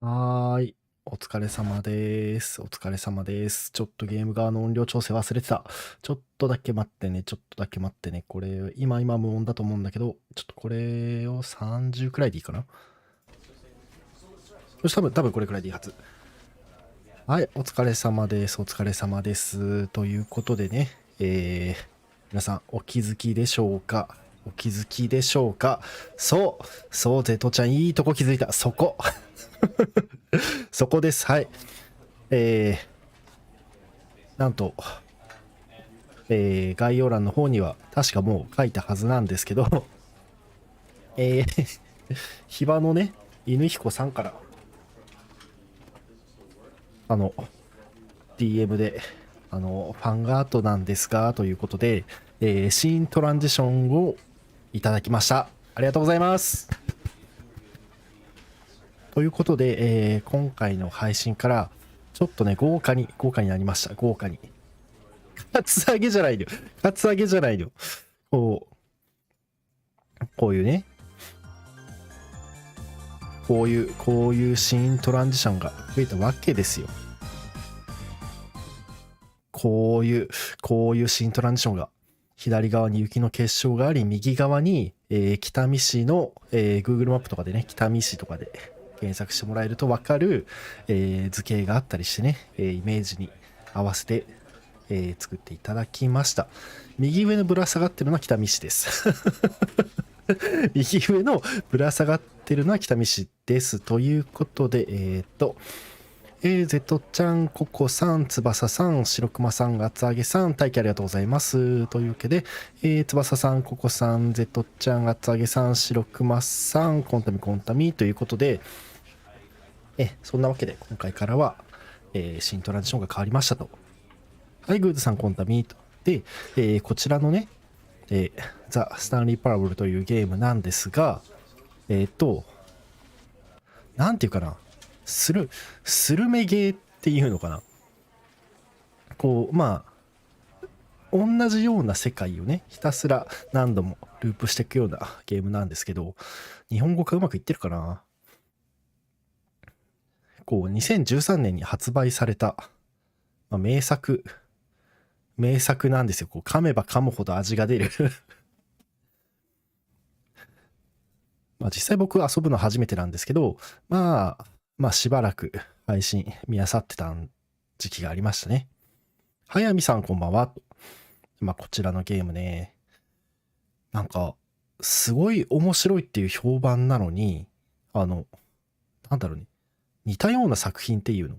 はーい。お疲れ様です。お疲れ様です。ちょっとゲーム側の音量調整忘れてた。ちょっとだけ待ってね。ちょっとだけ待ってね。これ、今無音だと思うんだけど、ちょっとこれを30くらいでいいかな。よし、多分これくらいでいいはず。はい、お疲れ様です。お疲れ様です。ということでね、皆さんお気づきでしょうか？お気づきでしょうか？そう、ゼトちゃんいいとこ気づいた。そこ。そこです。はい。なんと、概要欄の方には確かもう書いたはずなんですけど、ヒバのね、犬彦さんから、DM で、ファンアートなんですが、ということで、シーントランジションをいただきました。ありがとうございます。ということで、今回の配信から、ちょっとね、豪華になりました。豪華に。カツアゲじゃないよ。カツアゲじゃないよ。こういうね、こういうシーントランジションが増えたわけですよ。こういうシーントランジションが、左側に雪の結晶があり、右側に、北見市の、Google マップとかでね、北見市とかで検索してもらえると分かる、図形があったりしてね、イメージに合わせて、作っていただきました。右上のぶら下がってるのは北見市です。右上のぶら下がってるのは北見市です。ということで、ゼトちゃん、ココさん、翼さん、白熊さん、厚揚げさん、大気ありがとうございます。というわけで、翼さん、ココさん、ゼトちゃん、厚揚げさん、白熊さん、コンタミということで、そんなわけで、今回からは、新トランジションが変わりましたと。はい、グードさん、コンタミと。で、こちらのね、ザ・スタンリー・パラブルというゲームなんですが、なんていうかな、スルメゲーっていうのかな。こう、まあ、同じような世界をね、ひたすら何度もループしていくようなゲームなんですけど、日本語がうまくいってるかな。こう、2013年に発売された、まあ、名作なんですよ。こう、噛めば噛むほど味が出る。まあ実際僕遊ぶの初めてなんですけど、まあしばらく配信見漁ってた時期がありましたね。早見さんこんばんは。まあこちらのゲームね、なんかすごい面白いっていう評判なのに、なんだろうね、似たような作品っていうの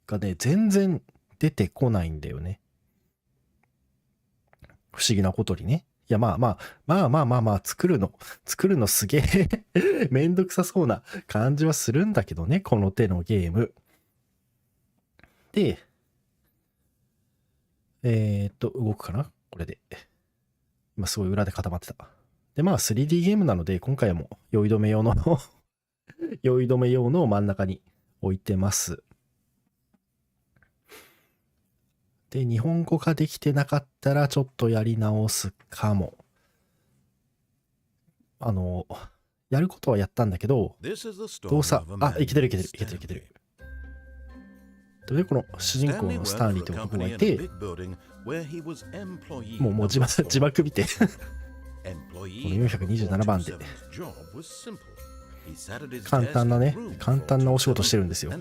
がね、全然出てこないんだよね。不思議なことにね。いや、まあ、作るのすげえめんどくさそうな感じはするんだけどね、この手のゲーム。で、動くかなこれで。今すごい裏で固まってた。で、まあ 3D ゲームなので、今回はもう酔い止め用の酔い止め用の真ん中に置いてます。で、日本語ができてなかったらちょっとやり直すかも。やることはやったんだけど、動作、いけてる。で、この主人公のスタンリーという男がいて、もう字幕見て、この427番で、簡単なお仕事してるんですよ。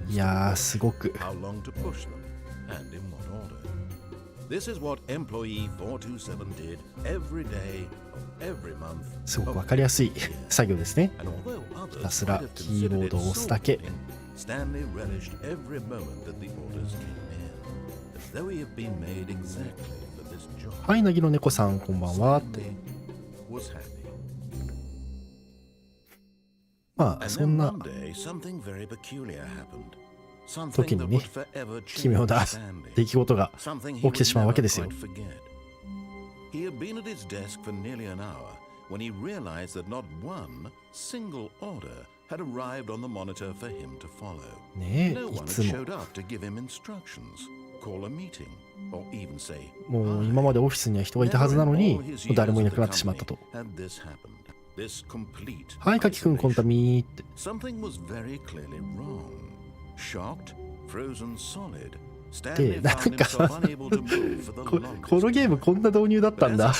いやー、すごく。すごくわかりやすい作業ですね。ひたすらキーボードを押すだけ。はい、なぎの猫さん、こんばんは。まあ、そんな時にね、奇妙な出来事が起きてしまうわけですよ。ねえ、いつも。もう今までオフィスには人がいたはずなのに、もう誰もいなくなってしまったと。はい、カキ君コンタミーって。で、なんかこのゲームこんな導入だったんだ。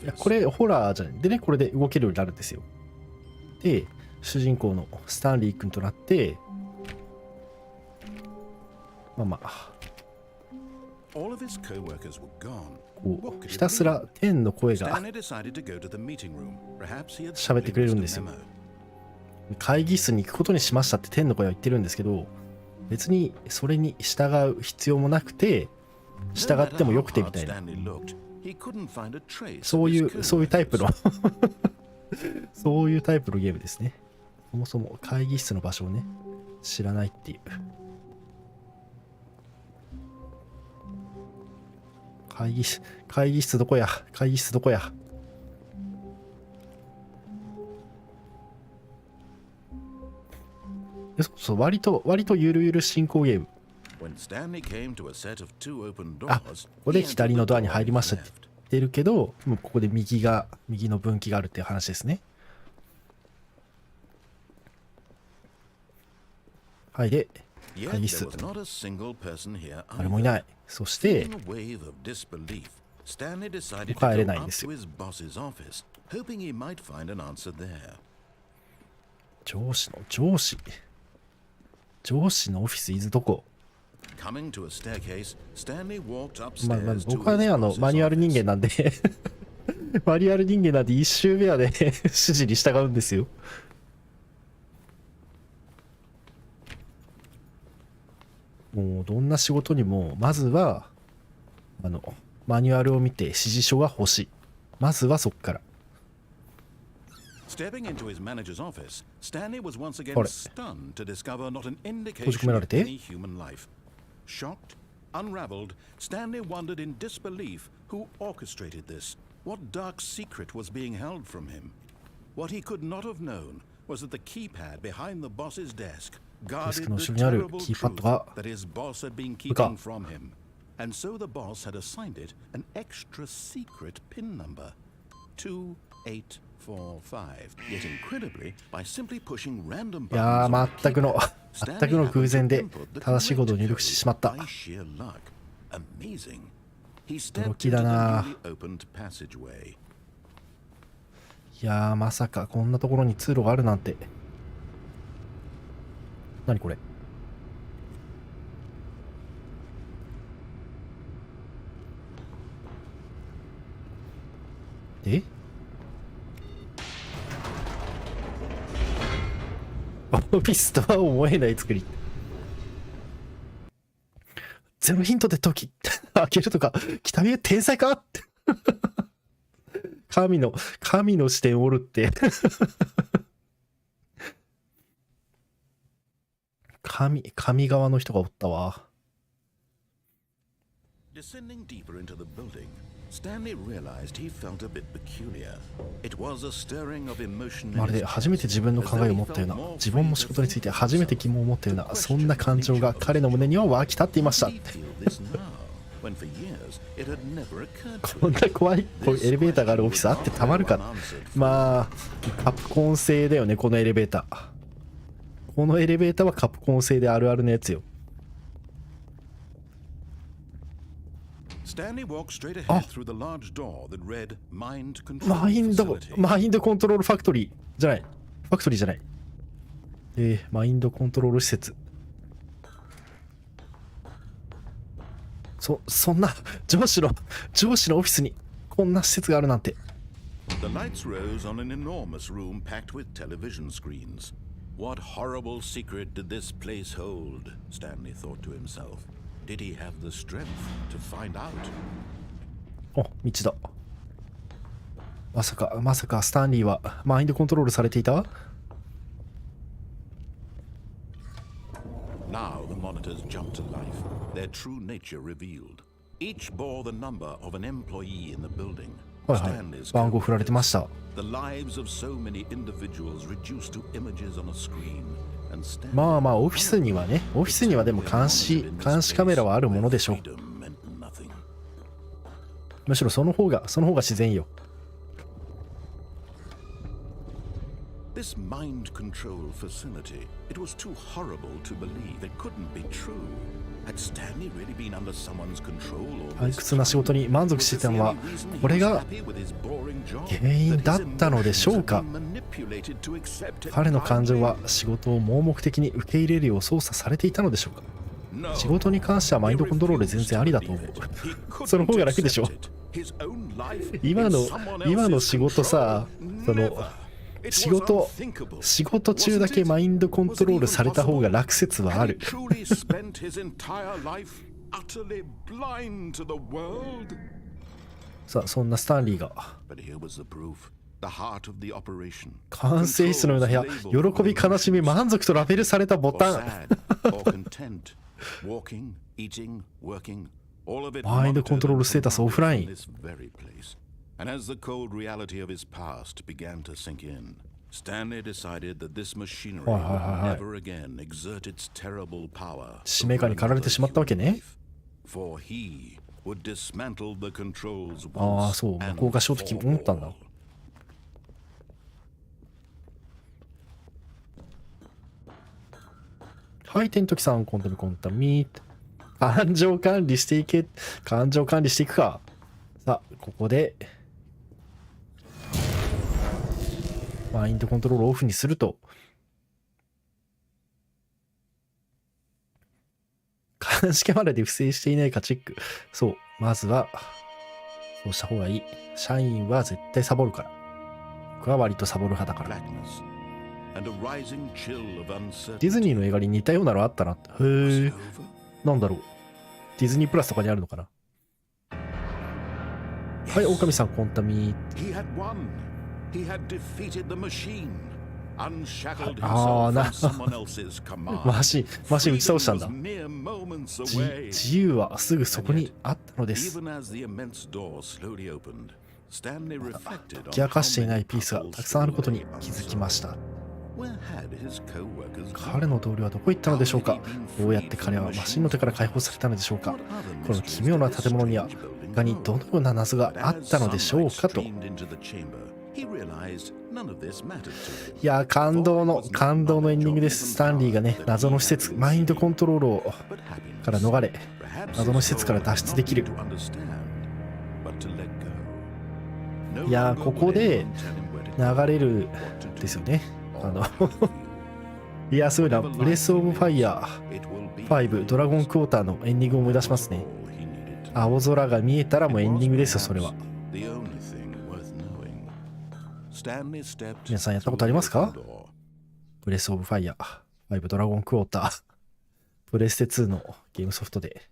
いやこれホラーじゃない。でね、これで動けるようになるんですよ。で、主人公のスタンリー君となって、まあこうひたすら天の声が喋ってくれるんですよ。会議室に行くことにしましたって天の声は言ってるんですけど、別にそれに従う必要もなくて、従ってもよくてみたいな、そういうタイプのそういうタイプのゲームですね。そもそも会議室の場所をね、知らないっていう。会議室どこや、会議室どこや。そう割とゆるゆる進行ゲーム。あ、ここで左のドアに入りましたって言ってるけど、もうここで右の分岐があるっていう話ですね。はい、で、会議室。誰もいない。そして、帰れないんですよ。上司のオフィス、伊豆どこ？僕はね、マニュアル人間なんでマニュアル人間なんで一周目はね指示に従うんですよ。もうどんな仕事にもまずはマニュアルを見て指示書が欲しい。まずはそっから。Stepping into his manager's office, Stanley was once again stunned to discover not an indication of any human life. Shocked, unraveled, Stanley wondered in disbelief who orchestrated this. What dark secret was being held from him? What he could not have known was that the keypad behind the boss's desk guarded the terrible truth that his boss had been keeping from him. And so the boss had assigned it an extra secret PIN number, 2845. Yet incredibly, by simply pushing random buttons, いやー、全くの偶然で正しいことを入力してしまった。驚きだな。いやー、まさかこんなところに通路があるなんて。何これ。え？オフィスとは思えない作り。ゼロヒントで時開けるとか、北見は天才かって神の視点を折るって神側の人がおったわ。まるで初めて自分の考えを持ったような、自分の仕事について初めて疑問を持ったような、そんな感情が彼の胸には湧き立っていましたこんな怖いエレベーターがあるオフィスあってたまるか。まあカプコン製だよね、このエレベーター。このエレベーターはカプコン製であるあるのやつよ。あ、マインドコントロールファクトリーじゃない。ファクトリーじゃない。マインドコントロール施設。そんな上司のオフィスにこんな施設があるなんて。The lights rose on an enormous room packed with television screens. What horrible secret did this place hold? Stanley thought to himself. Did he have the strength to find out? お、道だ。まさかスタンリーはマインドコントロールされていた？Now the monitors jumped to life, their true nature revealed. Each bore the number of an employee in the building. はいはい、番号振られてました。The lives of so many individuals reduced to images on a screen. まあまあオフィスにはね、オフィスにはでも監視カメラはあるものでしょう。むしろその方が自然よ。This mind control facility, it was too horrible to believe. It couldn't be true. Had Stanley really been under someone's control or 退屈な仕事に満足していたのはこれが原因だったのでしょうか。彼の感情は仕事を盲目的に受け入れるよう操作されていたのでしょうか。仕事に関してはマインドコントロール全然ありだと思う。その方が楽でしょ。今の仕事さ、仕事中だけマインドコントロールされた方が楽説はある。さあ、そんなスタンリーが管制室のような部屋、喜び悲しみ満足とラベルされたボタン。マインドコントロールステータスオフライン。And as the cold reality of his past began to sink in, Stanley decided that this machinery would never again exert its terrible power. 使命感に駆られてしまったわけね。For he would dismantle the controls ああ、 once そう、 and 向こうがしようと思ったんだ。 for all. はい、テントキさん、コンタミー。感情管理していくか。さあ、ここでマインドコントロールをオフにすると、監視カメラで不正していないかチェック。そう、まずはそうした方がいい。社員は絶対サボるから。僕は割とサボる派だから。ディズニーの映画に似たようなのあったな。へえ、なんだろう。ディズニープラスとかにあるのかな。はい、狼さん、コンタミ。ああ、マシン打ち倒したんだ。自由はすぐそこにあったのです。解き明かしていないピースがたくさんあることに気づきました。彼の同僚はどこ行ったのでしょうか。どうやって彼はマシンの手から解放されたのでしょうか。この奇妙な建物には他にどのような謎があったのでしょうかと。いやー、感動のエンディングです。スタンリーがね、謎の施設マインドコントロールをから逃れ、謎の施設から脱出できる。いやー、ここで流れるですよね。いや、すごいな。ブレスオブファイヤー5ドラゴンクォーターのエンディングを思い出しますね。青空が見えたらもうエンディングですよ、それは。皆さんやったことありますか？ブレスオブファイヤー5ドラゴンクォーター。プレステ2のゲームソフトで。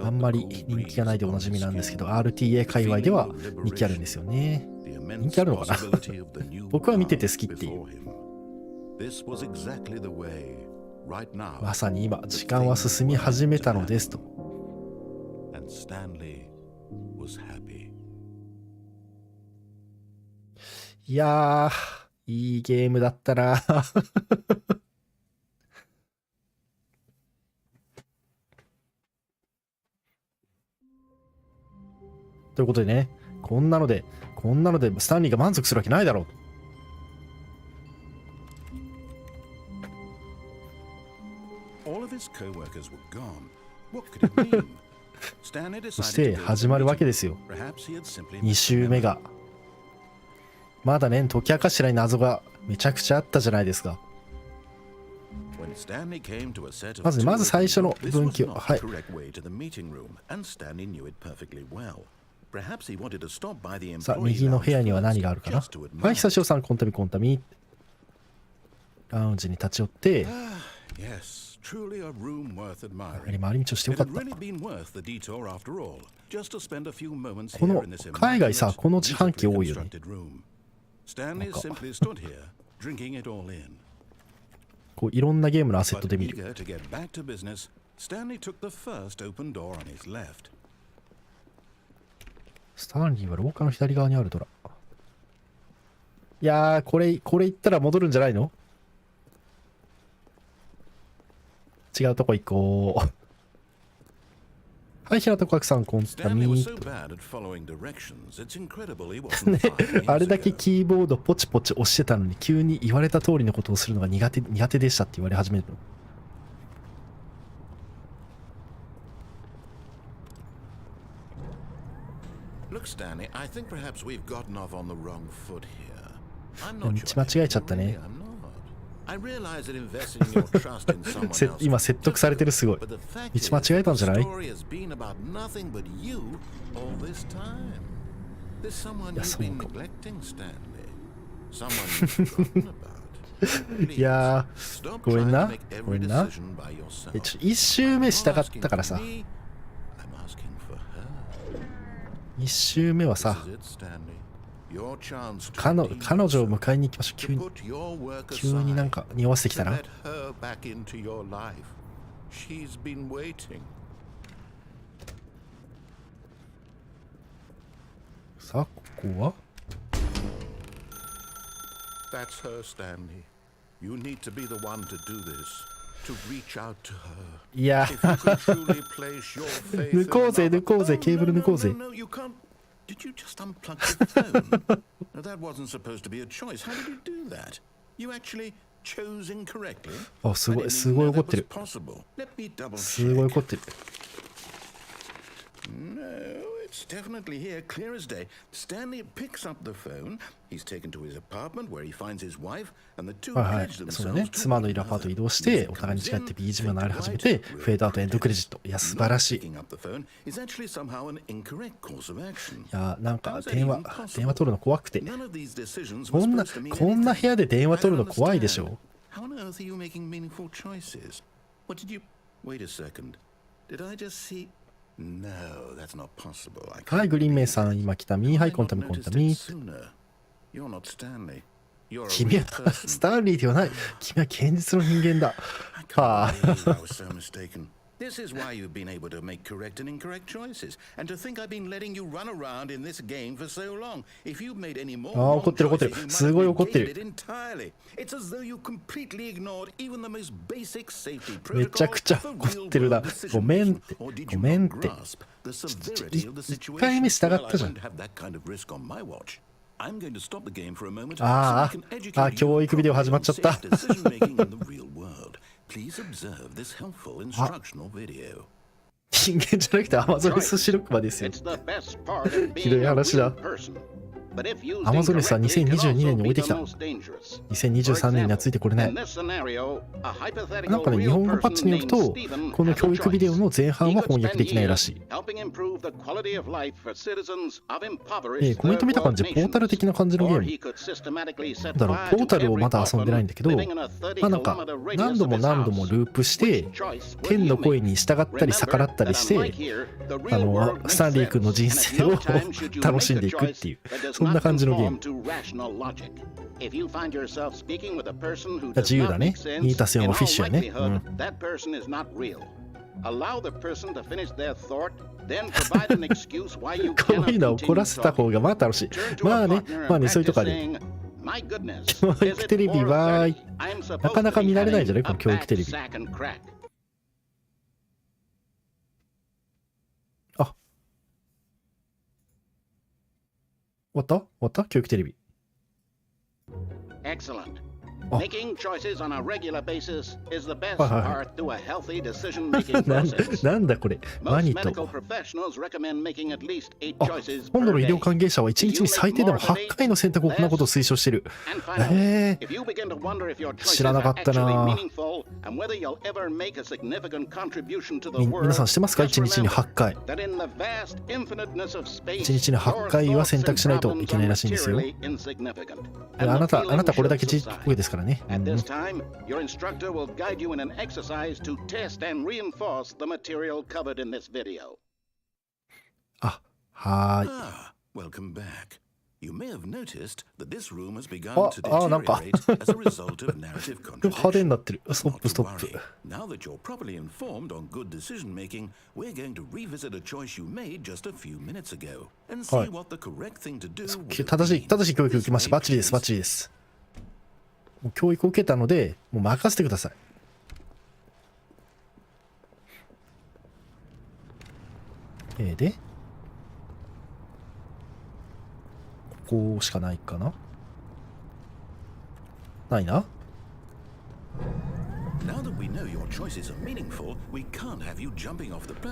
あんまり人気がないでおなじみなんですけど、RTA 界隈では人気あるんですよね。人気あるのかな僕は見てて好きっていう。まさに今、時間は進み始めたのですと。いやー、いいゲームだったな。ということでね、こんなのでスタンリーが満足するわけないだろうと。そして始まるわけですよ。2週目が。まだね、解き明かしてない謎がめちゃくちゃあったじゃないですか。まず最初の分岐を。はい。さあ、右の部屋には何があるかな。はい、久しおさん、コンタミ。ラウンジに立ち寄って、周り道をしてよかった。この海外さ、この自販機多いよね。こういろんなゲームのアセットで見る。スタンリーは廊下の左側にあるドラ。いやー、これ行ったら戻るんじゃないの？違うとこ行こう。はい、平田国さん、こんたみ。ね、あれだけキーボードポチポチ押してたのに、急に言われた通りのことをするのが苦手でしたって言われ始めるの。道間違えちゃったね。今説得されてる。すごい。道間違えたんじゃない？いや、そうか。いやー、ごめんな。ごめんな。一周目したかったからさ。一周目はさ、彼女を迎えに行きましょう。急になんか匂わせてきたな。さあ、ここはいや抜こうぜ、抜こうぜ、ケーブル抜こうぜ。Did you just unplug the phone? No, that wasn't supposed to be a choice. How did you do that? You actually chose incorrectly? あ、すごい怒ってる。すごい怒ってる。No, it's definitely here, clear as day. Stanley picks up the phone. He's taken to his apartment where he finds his wife, and the two pledge themselves. そうだね。妻のいるアパート移動して、お互いに違って BGM が流れ始めて、フェードアウトエンドクレジット。いや、素晴らしい。いや、なんか電話取るの怖くて。こんな部屋で電話取るの怖いでしょ。How on earth are you making meaningful choices? What did you... Wait a second. Did I just see... No, that's not possible. はい、グリーンメイさん、今来たみ。はい、コンタミ。君はスタンリーではない。君は現実の人間だ。はあ。This is why you've been able to make correct and incorrect choices, and to think I've been letting you run around in this game for so long. If you've made any more wrong choices, you might have negated it entirely. It's as though you completely ignored even the most basic safety protocols for real world decision making. Or did you not grasp the severity of the situation? Well, I won't have that kind of risk on my watch. I'm going to stop the game for a moment so I can educate you on safe decision making in the real world. Please observe this helpful instructional video. 人間じゃなくてアマゾネス白熊ですよ。ひどい話だ。アマゾネスは2022年に置いてきた。2023年にはついてこれない。なんかね、日本語パッチによると、この教育ビデオの前半は翻訳できないらしい。コメント見た感じ、ポータル的な感じのゲーム。なんだろう、ポータルをまだ遊んでないんだけど、まあなんか、何度もループして、天の声に従ったり逆らったりして、スタンリー君の人生を楽しんでいくっていう。そんな感じのゲーム。自由だね。2たす4はフィッシュやね。こういうのを怒らせた方がまあ楽しい。まあね、そういうとこある。教育テレビはなかなか見られないんじゃないこの教育テレビ。終わった教育テレビ。なんだこれ。何と。今度の医療関係者は1日に最低でも8回の選択を行うことを推奨している。知らなかったな。皆さん知ってますか ?1 日に8回。1日に8回は選択しないといけないらしいんですよ。あなたこれだけちっぽいですからね。Your instructor will guide you in an exercise to test and reinforce the material covered in this video. はい。Welcome back. You may have noticed that this room has begun to deteriorate as a result of narrative contradiction. 派手になってる。ストップ。Now that you're properly informed on good decision making, we're going to revisit a choice you made just a few minutes ago and see what the correct thing to do would be. 正しい教育受けました。バッチリです。もう教育を受けたので、もう任せてください。で、ここしかないかな。ないな。う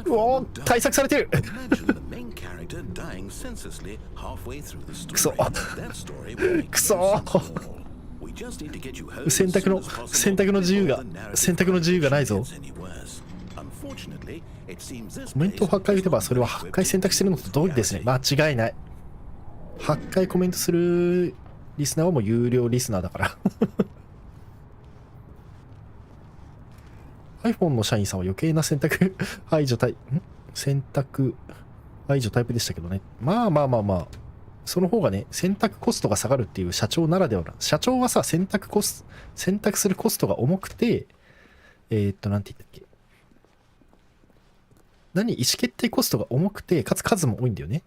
おー、対策されてる。くそくそ選択の自由がないぞ。コメントを8回打てばそれは8回選択してるのと同義ですね。間違いない。8回コメントするリスナーはもう有料リスナーだからiPhone の社員さんは余計な選択排除タイプでしたけどね。まあその方がね、選択コストが下がるっていう社長ならではな。社長はさ、選択するコストが重くて、なんて言ったっけ。意思決定コストが重くて、かつ数も多いんだよね。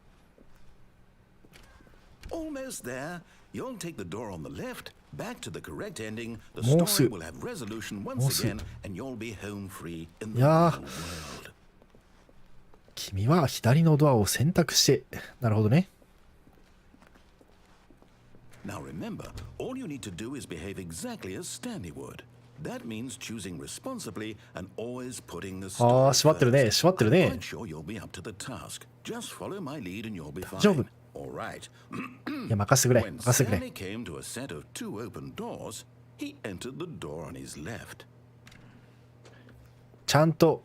Almost there. You'll take the door on the left, back to the correct ending. The もうす story ぐ。 will have resolution も once うすぐ。 again, and you'll be home free in the いや real ー、 world. 君は左のドアを選択して、なるほどね。Now remember, all you need to do is behave exactly as Stanley would. That means choosing responsibly and always putting the あ story あ、閉まってるね、 first. 閉まってる I'm ね。 quite sure you'll be up to the task. Just follow my lead and you'll be 大丈夫。 fine. All right. いや、任せてくれ、 When 任せてくれ。 Stanley came to a set of 2 open doors, he entered the door on his left. ちゃんと、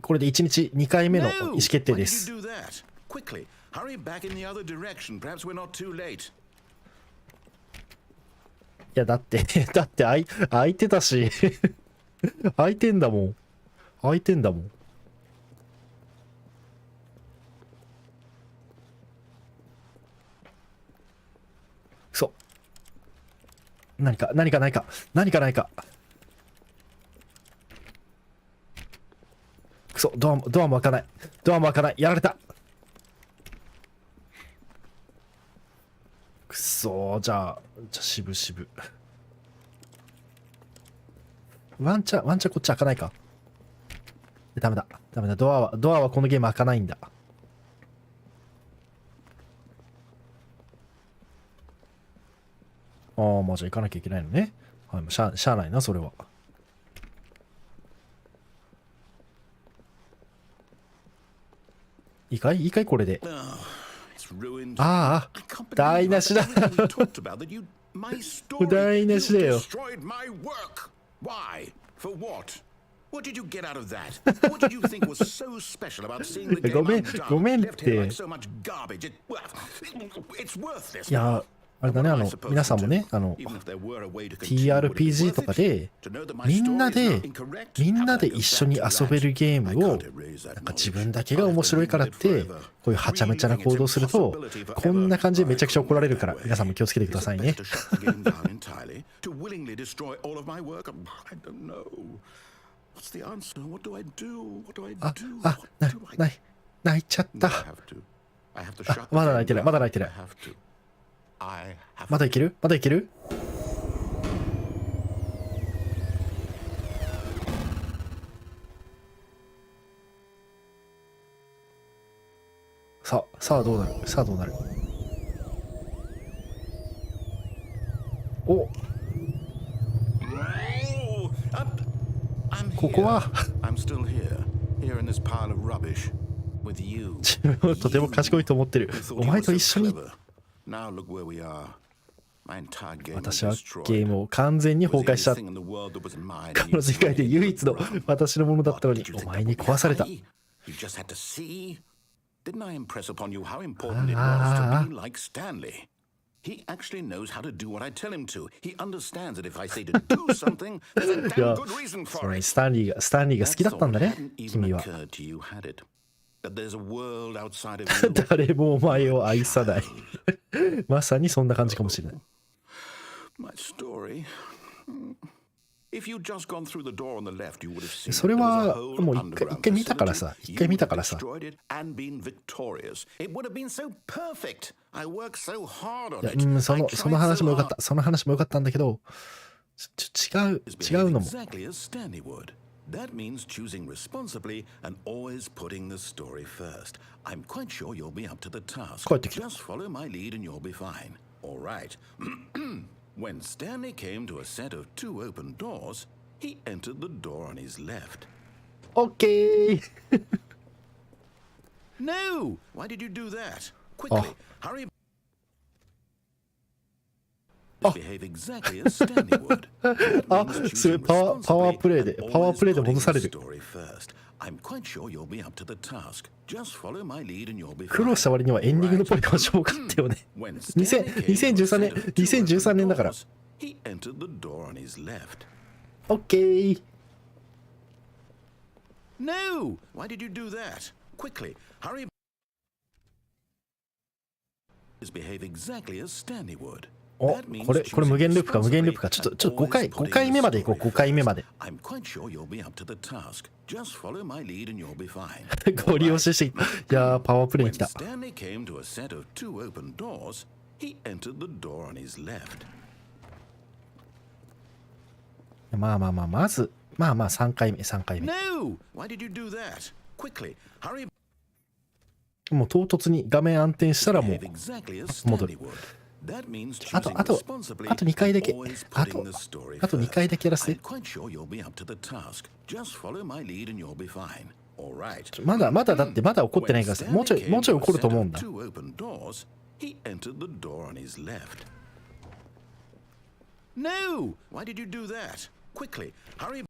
これで1日2回目の意思決定 Why で did す。 you do that? Quickly, hurry back in the other direction. Perhaps we're not too late. いや、だって空いてたし空いてんだもん。空いてんだもん。くそ。何かないか。くそ、ドアも開かない。やられた。くそー、じゃあ渋々。ワンチャンこっち開かないか。ダメだ。ドアはこのゲーム開かないんだ。ああ、まあじゃあ行かなきゃいけないのね。はい、もうしゃあないな、それは。いいかいこれで。ああ、台無しだ。台無しだよ。For what? What did you get out of that? What did you think was so special about seeing the game undone? ごめんっ Left here て。 like so much garbage. It's worthless. いや、あれだね、皆さんもね、TRPG とかで、みんなで一緒に遊べるゲームを、なんか自分だけが面白いからって、こういうはちゃめちゃな行動すると、こんな感じでめちゃくちゃ怒られるから、皆さんも気をつけてくださいね。泣いちゃった。まだ泣いてない。まだいけるさあどうなるお、ここは自分をとても賢いと思ってる。お前と一緒に。私はゲームを完全に崩壊した。この世界で唯一の私のものだったのにお前に壊された。He actually knows how to do what I tell him to. He understands that if I say to do something, there's a damn good reason for it. スタンリーが好きだったんだね、君は。誰もお前を愛さない。まさにそんな感じかもしれない。それはもう一回見たからさ。その話もよかった。んだけど、違うのも。That means choosing responsibly and always putting the story first. I'm quite sure you'll be up to the task. 帰ってきた。 Just follow my lead and you'll be fine. All right. When Stanley came to a set of 2 open doors, he entered the door on his left. オッケー。 No! Why did you do that? Quickly, hurry. Behave exactly as Stanley would. あ、それパワープレイで戻される。 I'm quite sure you'll be up to the task. Just follow my lead and you'll be fine. 苦労した割にはエンディングのポイントがしょうかったよね。2013年だから。He entered the door on his left. オッケー。 No! Why did you do that? Quickly, hurry. Behave exactly as Stanley would. お、これ無限ループか。ちょっと5回目まで行こう。5回目まで。I'm quite sure you'll be up to the task. Just follow my lead and you'll be fine. ご利用していやー、パワープレイに来た。 Stanley came to a set of 2 open doors. He entered the door on his left. まあ3回目。No! Why did you do that? Quickly, hurry. もう唐突に画面暗転したらもう戻る。あと2回だけ。あと2回だけやらせて。まだだってまだ怒ってないからさ。もうちょい怒ると思うんだ。No! Why did you do that? Quickly, hurry.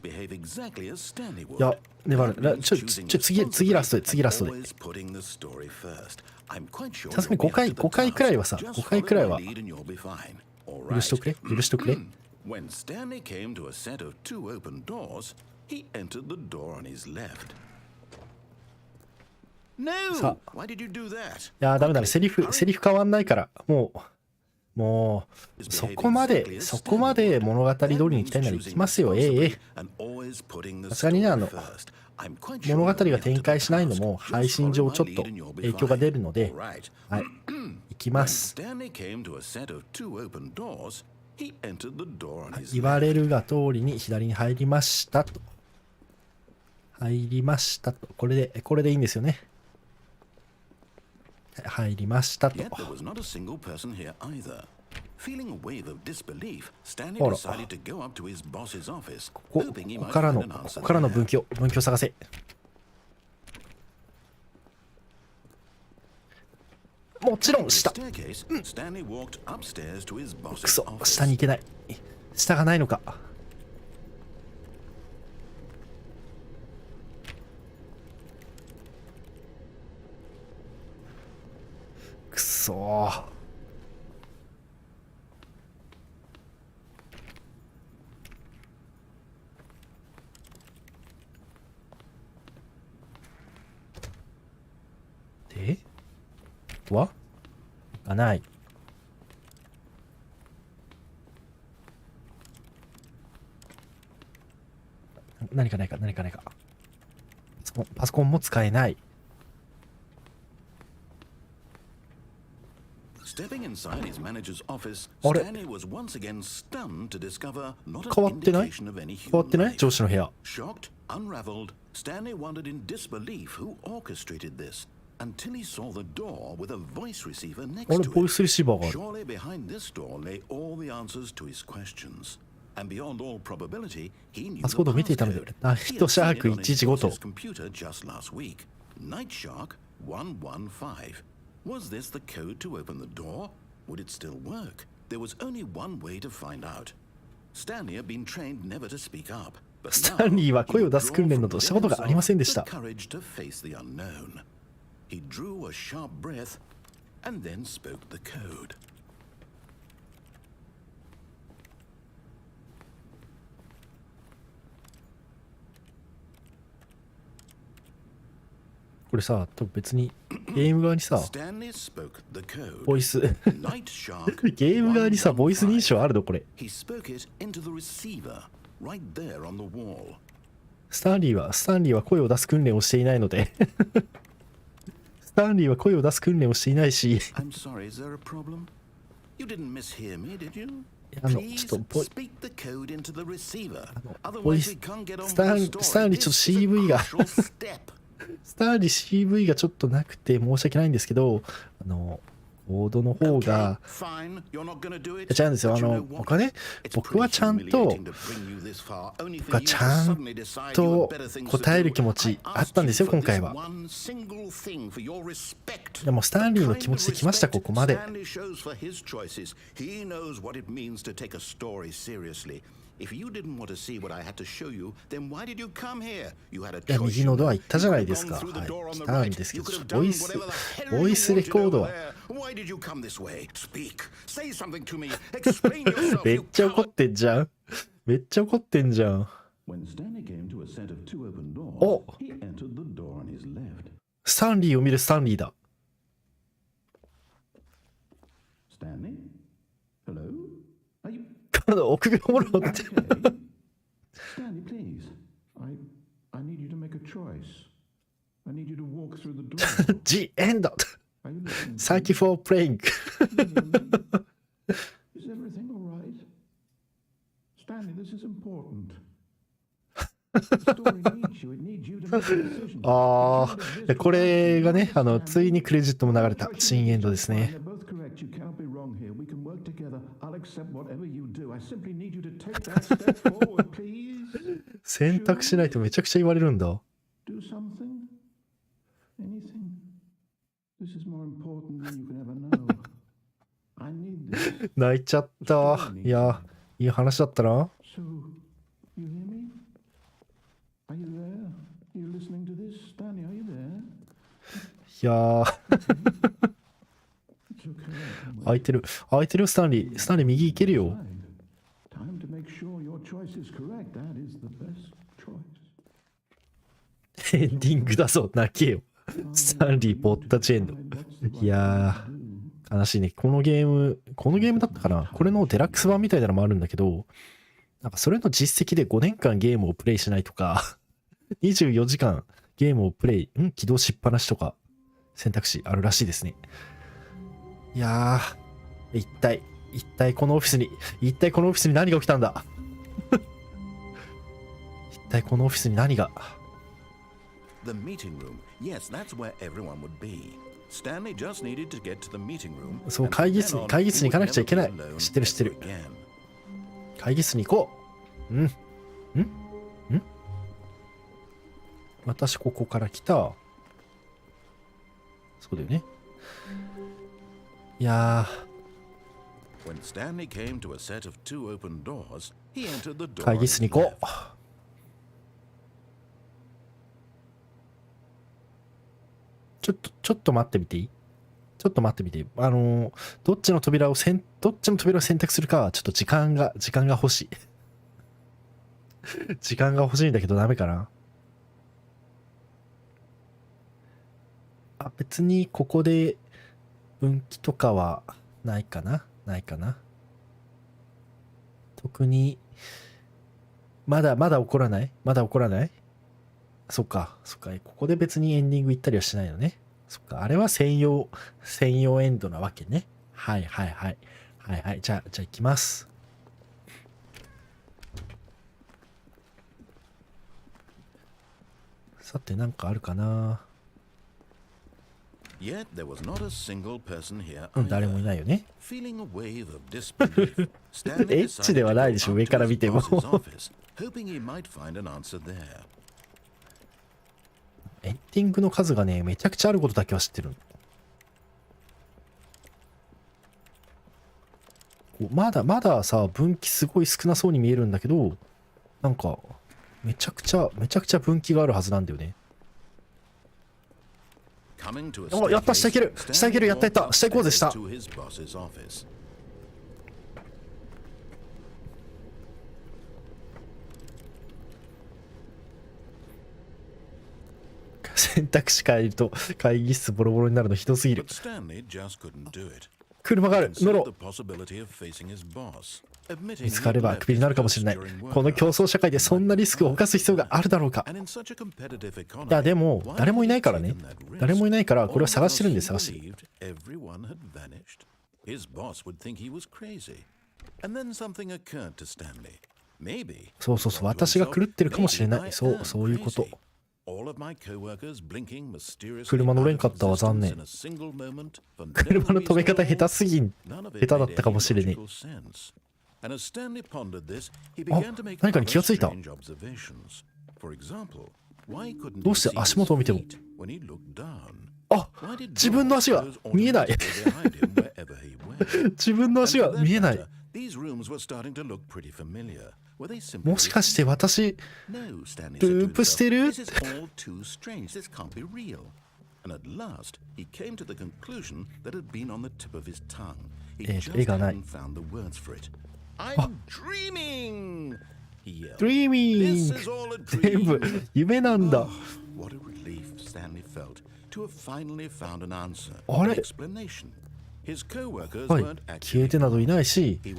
Behave exactly as Stanley would. いや、粘る。次ラストで。さすがに5回くらいはさ、5回くらいは許しとくれ。When Stanley came to a set of 2 open doors, he entered the door on his left. No! Why did you do that? いや、ダメだね。セリフ変わんないから、もうそこまで物語通りに行きたいなら行きますよ。さすがにね、物語が展開しないのも配信上ちょっと影響が出るので、はい、行きます。言われるが通りに左に入りましたと。これでいいんですよね。入りましたと。ほら、ここからの分岐を探せ。もちろん下。くそ、下に行けない。下がないのか。くそー。でない。何かないか。パソコンも使えない。Stepping inside his manager's office, あれ Stanley was once again stunned to discover not an 変わってない indication of any 変わってな human い上司の部屋。 Shocked, unraveled, Stanley wondered in disbelief who orchestrated this until he saw the door with a voice receiver あ next れ、 to ボイ it. スレシーバーがある。 Surely behind this door lay all the answers to his questions. And beyond all probability, he knew パスコードを見ていたので、ナイトシャーク115と。 his computer just last week. Night Shark 115. Was this the code to open the door? Would it still work? There was only one way to find out. Stanley had been trained never to speak up. But スタンリーは声を出す訓練などしたことがありませんでした。 courage to face the unknown. He drew a sharp breath and then spoke the code. これさ、別にゲーム側にさ、 Stanley spoke the code. ボイス Night Shark ゲーム側にさ、ボイス認証あるのこれ。 He spoke it into the receiver right there on the wall. スタンリーは声を出す訓練をしていないのでスタンリーは声を出す訓練をしていないし I'm sorry, is there a problem? You didn't mishear me, did you? ちょっとボイス、スタンリーちょっと CV がスタンリー CV がちょっとなくて申し訳ないんですけど、コードの方が違うんですよ。僕はちゃんと答える気持ちあったんですよ、今回は。でもスタンリーの気持ちで来ました、ここまで。いや、右のドア行ったじゃないですか。はい、来たんですけど、ボイスレコードはめっちゃ怒ってんじゃん。めっちゃ怒ってんじゃん。お、スタンリーを見るスタンリーだ。この臆病者って。The end. Thank you for playing.ああ、これがね、ついにクレジットも流れた新エンドですね。選択しないとめちゃくちゃ言われるんだ。泣いちゃった。いや、いい話だったな。いやー空いてるよ、スタンリー右行けるよ。エンディングだぞ、泣けよ。スタンリーぼったちエンド。いやー悲しいね。このゲームだったかな。これのデラックス版みたいなのもあるんだけど、なんかそれの実績で5年間ゲームをプレイしないとか24時間ゲームを起動しっぱなしとか選択肢あるらしいですね。いやー、一体このオフィスに何が起きたんだ一体このオフィスに何が。そう、会議室に行かなくちゃいけない。知ってる。会議室に行こう。私ここから来た。そうだよね。いやー、会議室に行こう。ちょっと待ってみていい？どっちの扉を選択するかはちょっと時間が欲しい。時間が欲しいんだけどダメかな。別にここで分岐とかはないかな。特にまだ起こらない。そっか。ここで別にエンディング行ったりはしないのね。そっか。あれは専用エンドなわけね。はい。じゃあ行きます。さて、なんかあるかな。誰もいないよね。エッチではないでしょ、上から見ても。エンディングの数がね、めちゃくちゃあることだけは知ってる。まださ、分岐すごい少なそうに見えるんだけど、なんか、めちゃくちゃ分岐があるはずなんだよね。やった、下行ける、やった、下行こうぜ、下。選択肢変えると会議室ボロボロになるのひどすぎる。車がある、乗ろう。見つかればクビになるかもしれない。この競争社会でそんなリスクを冒す必要があるだろうか。いやでも誰もいないからね。これを探してるんで探してる。And then something occurred to Stanley. Maybe そうそうそう、私が狂ってるかもしれない。そう、そういうこと。車乗れんかったわ、残念。車の止め方下手すぎん。下手だったかもしれねえ。あ、何かに気がついた。どうして足元を見ても。あ、自分の足が見えない。自分の足が見えない。もしかして私、ループしてる？絵がない。あ、ドリーミング！全部夢なんだ。あれ？はい、消えてなどいないし、狂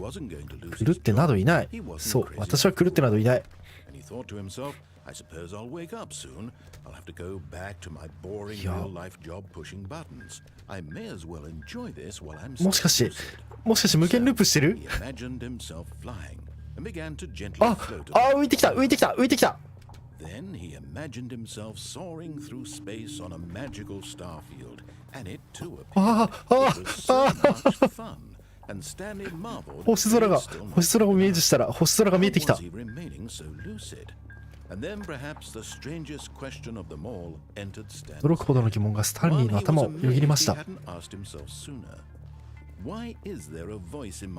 ってなどいない。そう、私は狂ってなどいない。いや、もしかして無限ループしてる？あ、浮いてきた、浮いてきた、浮いてきた。Then he imagined himself soaring through space on a magical starfield, and it too appeared. It was so much fun, and Stanley marveled. 星空をイメージしたら星空が見えてきた。How was he remaining so lucid? And then perhaps the strangest question of them all entered Stanley's 驚くほどの疑問がスタンリーの頭をよぎりました。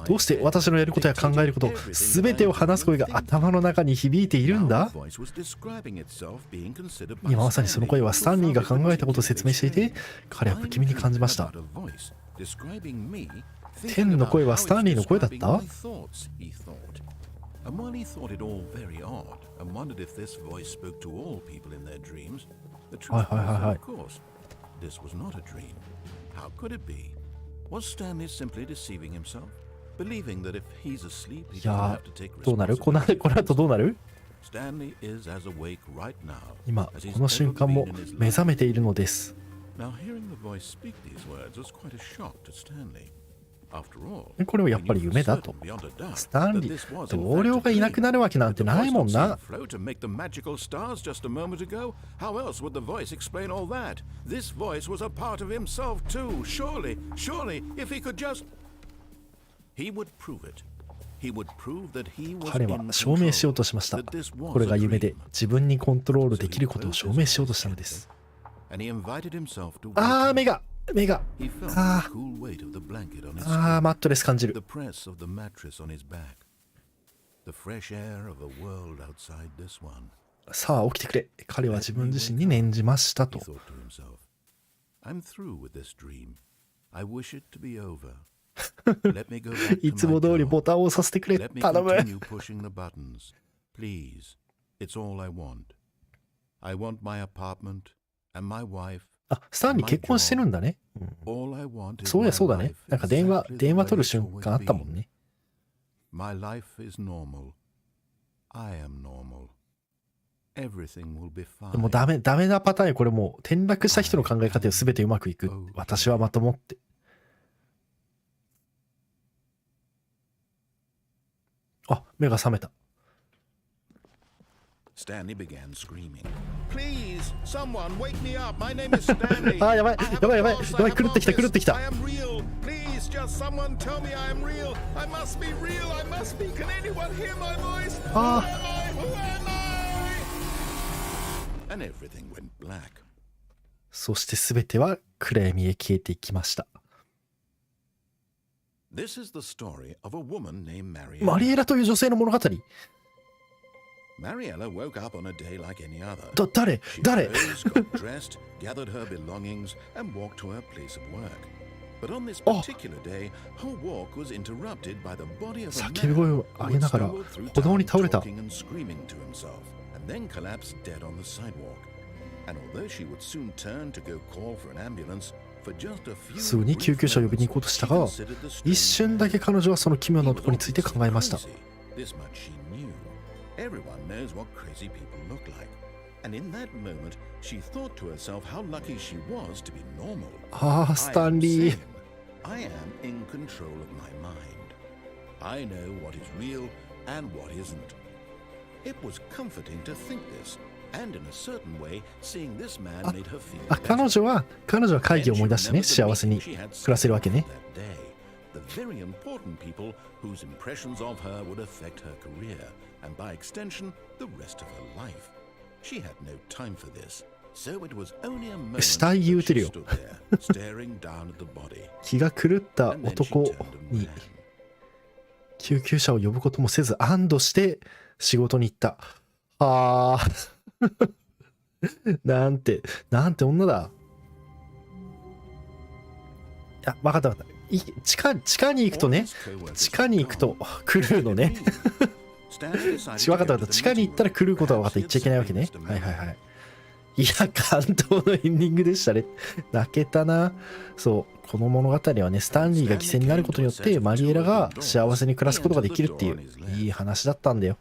どうして私のやることや考えること、すべてを話す声が頭の中に響いているんだ？今まさにその声はスタンリーが考えたことを説明していて、彼は不気味に感じました。天の声はスタンリーの声だった？はいはいはいはい。Was Stanley simply deceiving himself, believing that if he's asleep, he い doesn't や have to take ー、どうなる？この後どうなる？ Stanley is as awake right now 今 as he's この瞬 ever 間 been も in his 目 life. 覚めているのです。 Now, hearing the voice speak these words was quite a shock to Stanley. After all, これはやっぱり夢だと。スタンリー、同僚がいなくなるわけなんてないもんな。Flow to make the magical stars just a moment ago. How else would the voice explain all that? This voice was a part of himself too. Surely, if he could just, he would prove it. He would prove that he was 彼は in 証明しようとしました。 control, that this was これが a 夢 dream. で自分にコントロールできることを証明しようとしたのです。And he invited himself to あー、目が He felt the cool weight of the blanket on his skin, マットレス感じ the る。 press of the mattress on his back, the fresh air of a world outside this one. さあ起きてくれ。彼は自分自身に念じましたと。 He thought to himself, I'm through with this dream. I wish it to be over. Let me go back い to つ my も通り job. ボタンを押させてくれ。 Let me 頼む。 continue pushing the buttons. Please. It's all I want. I want my apartment and my wife. あ、スタンリー結婚してるんだね。All I want is そう my やそうだね。 life なんか電話 exactly 取 the way る it's 瞬間あ always ったもん been. ね。 My life is normal. I am normal. Everything will be でも fine. ダメなパターンよ。これもう転落した人の考え方を全てうまくいく。私はまともって。あ、目が覚めた。Stanley began screaming. Please, someone wake me up. My name is Stanley. あー、やばい狂ってきた狂ってきた。 I am real. Please, just someone tell me I am real. I must be real. I must be. Can anyone hear my voice? Who am I? Who am I? And everything went black. そして全ては暗闇へ消えていきました。 This is the story of a woman named Mariella. マリエラという女性の物語。 Mariella woke up on a day like any other. 誰 She rose, got dressed, gathered her belongings, and walked to her place of work. But on this particular day, her walk was interrupted by the body of a 叫び声 man を who 上げ had ながら stumbled through 歩道に town 倒れた。 talking and screaming to himself, and then collapsed dead on the sidewalk. And although she would soon turn to go call for an ambulance, for just a few すぐに救急車を呼びに行こうとしたが、一瞬だけ彼女はその奇妙な男について考えました。 This much she knew. Everyone knows what crazy people look like. And in that moment, she thought to herself how lucky she was to be normal. ああ、スタンリー。 I am in control of my mind. I know what is real and what isn't. It was comforting to think this, and in a certain way, seeing this man made her feel better. 彼女は会議を思い出してね、幸せに暮らせるわけね。The very important people whose impressions of her would affect her career, and by extension, the rest of her life. She had no time for this, so it was only a moment she stood there, staring down at the body. 気が狂った男に救急車を呼ぶこともせず安堵して仕事に行った。あーなんて女だ。いや、わかったわかった。地下に行くとね、クルーのね分かった。地下に行ったらクルーことは分かった。言っちゃいけないわけね。はいはいはい。いや、感動のエンディングでしたね。泣けたな。そう、この物語はね、スタンリーが犠牲になることによってマリエラが幸せに暮らすことができるっていういい話だったんだよ。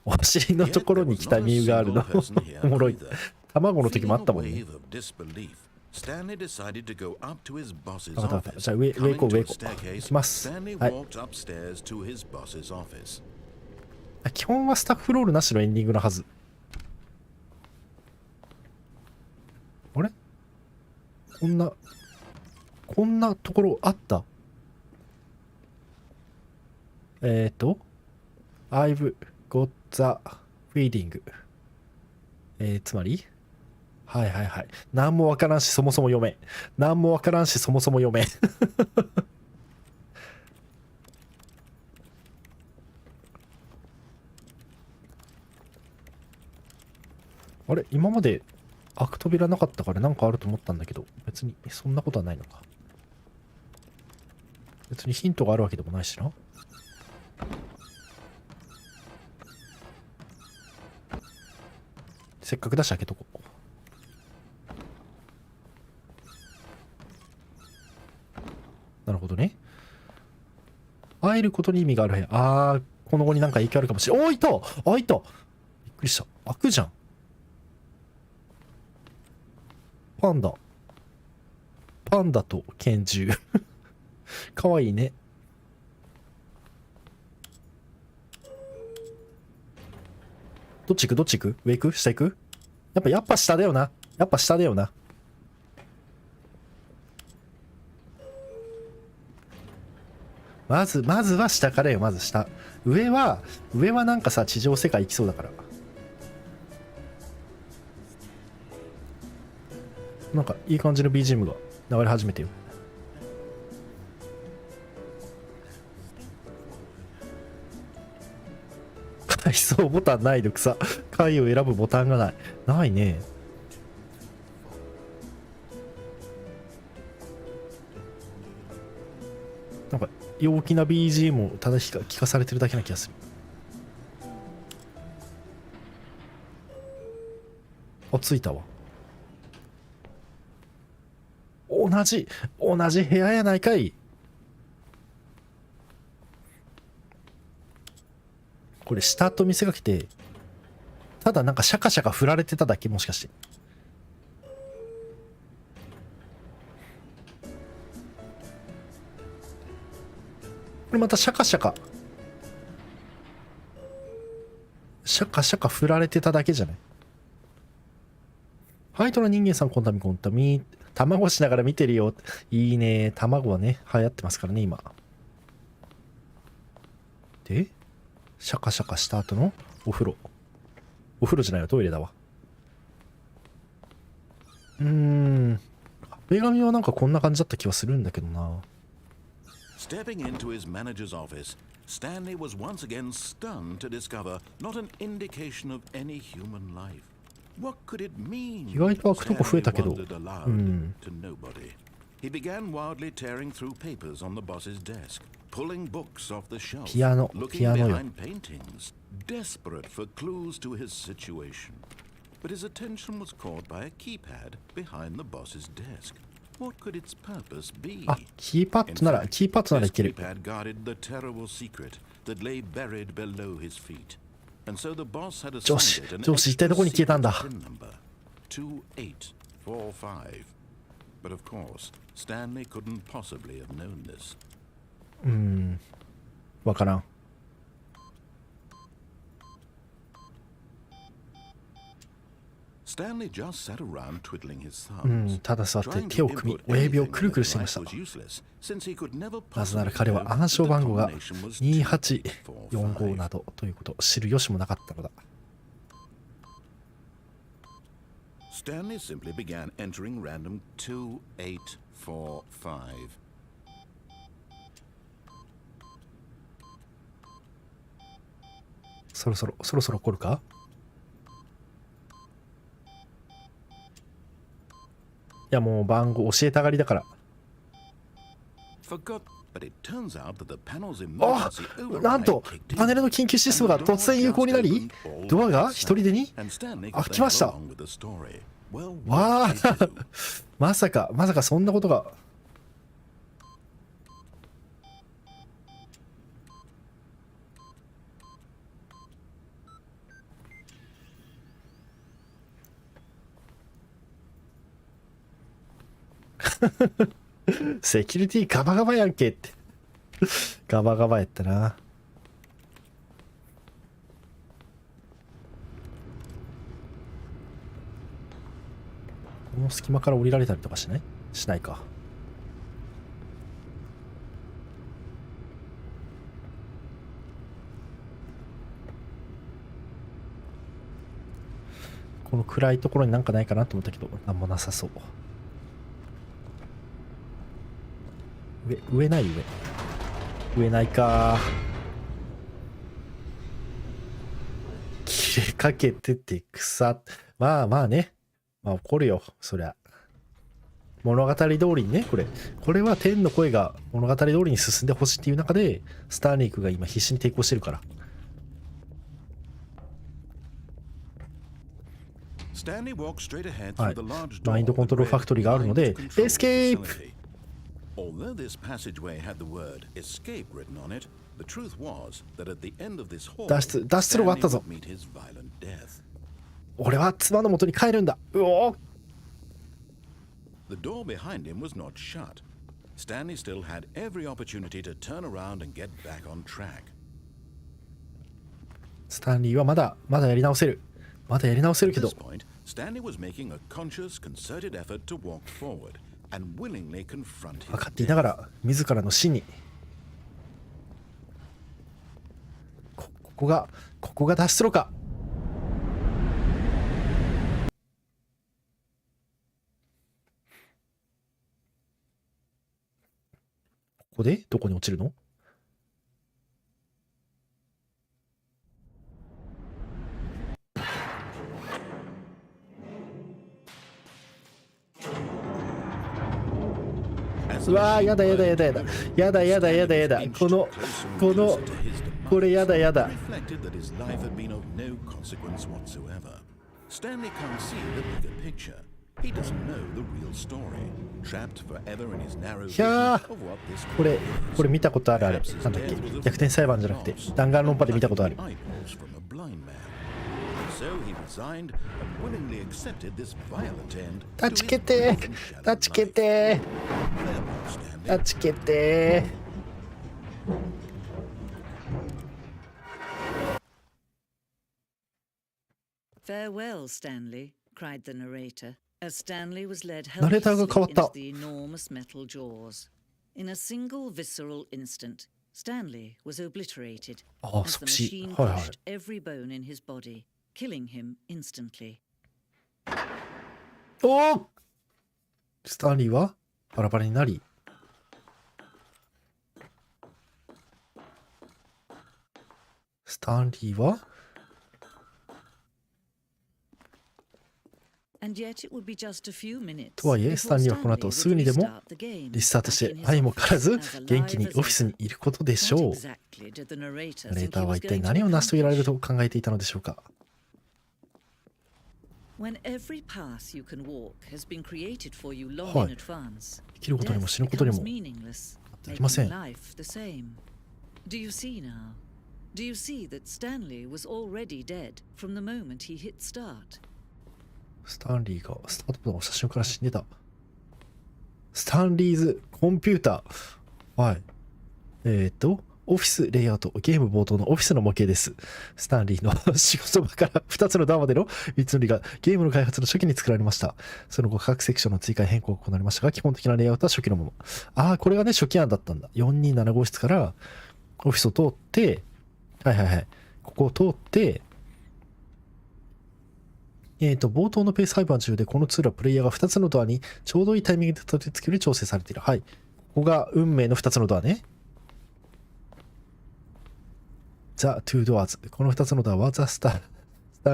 お尻のところに北見ユウがあるのおもろい。卵の時もあったもんね。分かった。じゃあ上行こう。行きます。はい。基本はスタッフロールなしのエンディングのはず。あれこんなところあった。I've got the feeling。つまりはい。何もわからんし、そもそも読め。あれ今まで開く扉なかったからなんかあると思ったんだけど、別にそんなことはないのか。別にヒントがあるわけでもないしな。せっかくだし開けとこう。なるほどね。会えることに意味がある部屋。この後になんか影響あるかもしれない。いた。びっくりした。開くじゃん。パンダと拳銃かわいいね。どっち行く上行く下行く。やっぱ下だよな。まずは下からよ。まず下。上はなんかさ、地上世界行きそうだから。なんかいい感じの BGM が流れ始めてよ。階層ボタンないの草。階を選ぶボタンがないね。なんか陽気な BGM をただ聞かされてるだけな気がする。着いたわ。同じ部屋やないかい。これ下と見せかけて、ただなんかシャカシャカ振られてただけ、もしかして。これまたシャカシャカ振られてただけじゃない。ハイトの人間さん、コンタミ卵しながら見てるよ。いいね。卵はね流行ってますからね今で。シャカシャカした後のお風呂じゃないわ、トイレだわ。壁紙はなんかこんな感じだった気はするんだけどな。Stepping into his manager's office, Stanley was once again stunned to discover not an indication of any human life. What could it mean? 意外と開くとこ増えたけど。To nobody. He began wildly tearing through papers on the boss's desk, pulling books off the shelf, looking behind paintings, desperate for clues to his situation. But his attention was caught by a keypad behind the boss's desk. What could its purpose be? キーパッドならいける。This keypad guarded the terrible secret that lay buried below his feet. And so the boss had assigned it an extra secret pin number, 2845. But of course, Stanley couldn't possibly have known this. わからん。Stanley just sat around twiddling his thumbs. ただ座って手を組み、親指をくるくるしていました。なぜなら彼は暗証番号が2845などということを知る由もなかったのだ。Stanley simply began entering random 2845. そろそろ来るか？いやもう番号教えたがりだから。なんとパネルの緊急システムが突然有効になり、ドアが一人でに開きました。わあまさかそんなことが。セキュリティガバガバやんけってガバガバやったな。この隙間から降りられたりとかしないか。この暗いところになんかないかなと思ったけどなんもなさそう。上ない上ないか。切れかけてて草。まあね、まあ怒るよそりゃ。物語通りにね、これは天の声が物語通りに進んでほしいっていう中でスターリークが今必死に抵抗してるから。はい、マインドコントロールファクトリーがあるのでエスケープ。Although this passageway had the word escape written on it, the truth was that at the end of this hall, 脱出路があったぞ。 meet his violent death. 俺は妻の元に帰るんだ。うお。 The door behind him was not shut. Stanley still had every opportunity to turn around and get back on track. スタンリーはまだやり直せる。まだやり直せるけど。 At this point, Stanley was making a conscious, concerted effort to walk forward. 分かっていながら自らの死に。ここが脱出路か。ここでどこに落ちるの？うわーやだこれやだ。いやーこれ見たことある。あれなんだっけ、逆転裁判じゃなくて弾丸論破で見たことある。断ち決定。Farewell, Stanley, cried the narrator, as Stanley was led ナレーターが変わ helplessly った。 into the enormous metal jaws. In a single visceral instant, Stanley was obliterated as the machine crushed every bone in his body, killing him instantly. おお、スタンリーはバラバラになり、スタンリーはとはいえ、スタンリーはこの後すぐにでもリスタートして相も変わらず元気にオフィスにいることでしょう。ナレーターは一体何を成し遂げられると考えていたのでしょうか。はい、生きることにも死ぬことにもできません。Do you see now? Do you see that Stanley was already dead from the moment he hit start? スタンリーがスタートボタンを押した瞬間から死んでた。スタンリーズコンピューター。はい。オフィスレイアウト、ゲーム冒頭のオフィスの模型です。スタンリーの仕事場から2つの段までの道のりがゲームの開発の初期に作られました。その後、各セクションの追加変更が行われましたが、基本的なレイアウトは初期のもの。ああ、これがね、初期案だったんだ。427号室からオフィスを通って、はいはいはい。ここを通って、冒頭のペース配分中で、このツールはプレイヤーが2つのドアにちょうどいいタイミングでたどり着けるように調整されている。はい。ここが運命の2つのドアね。ザ・トゥ・ドアーズ。この2つのドアはスタン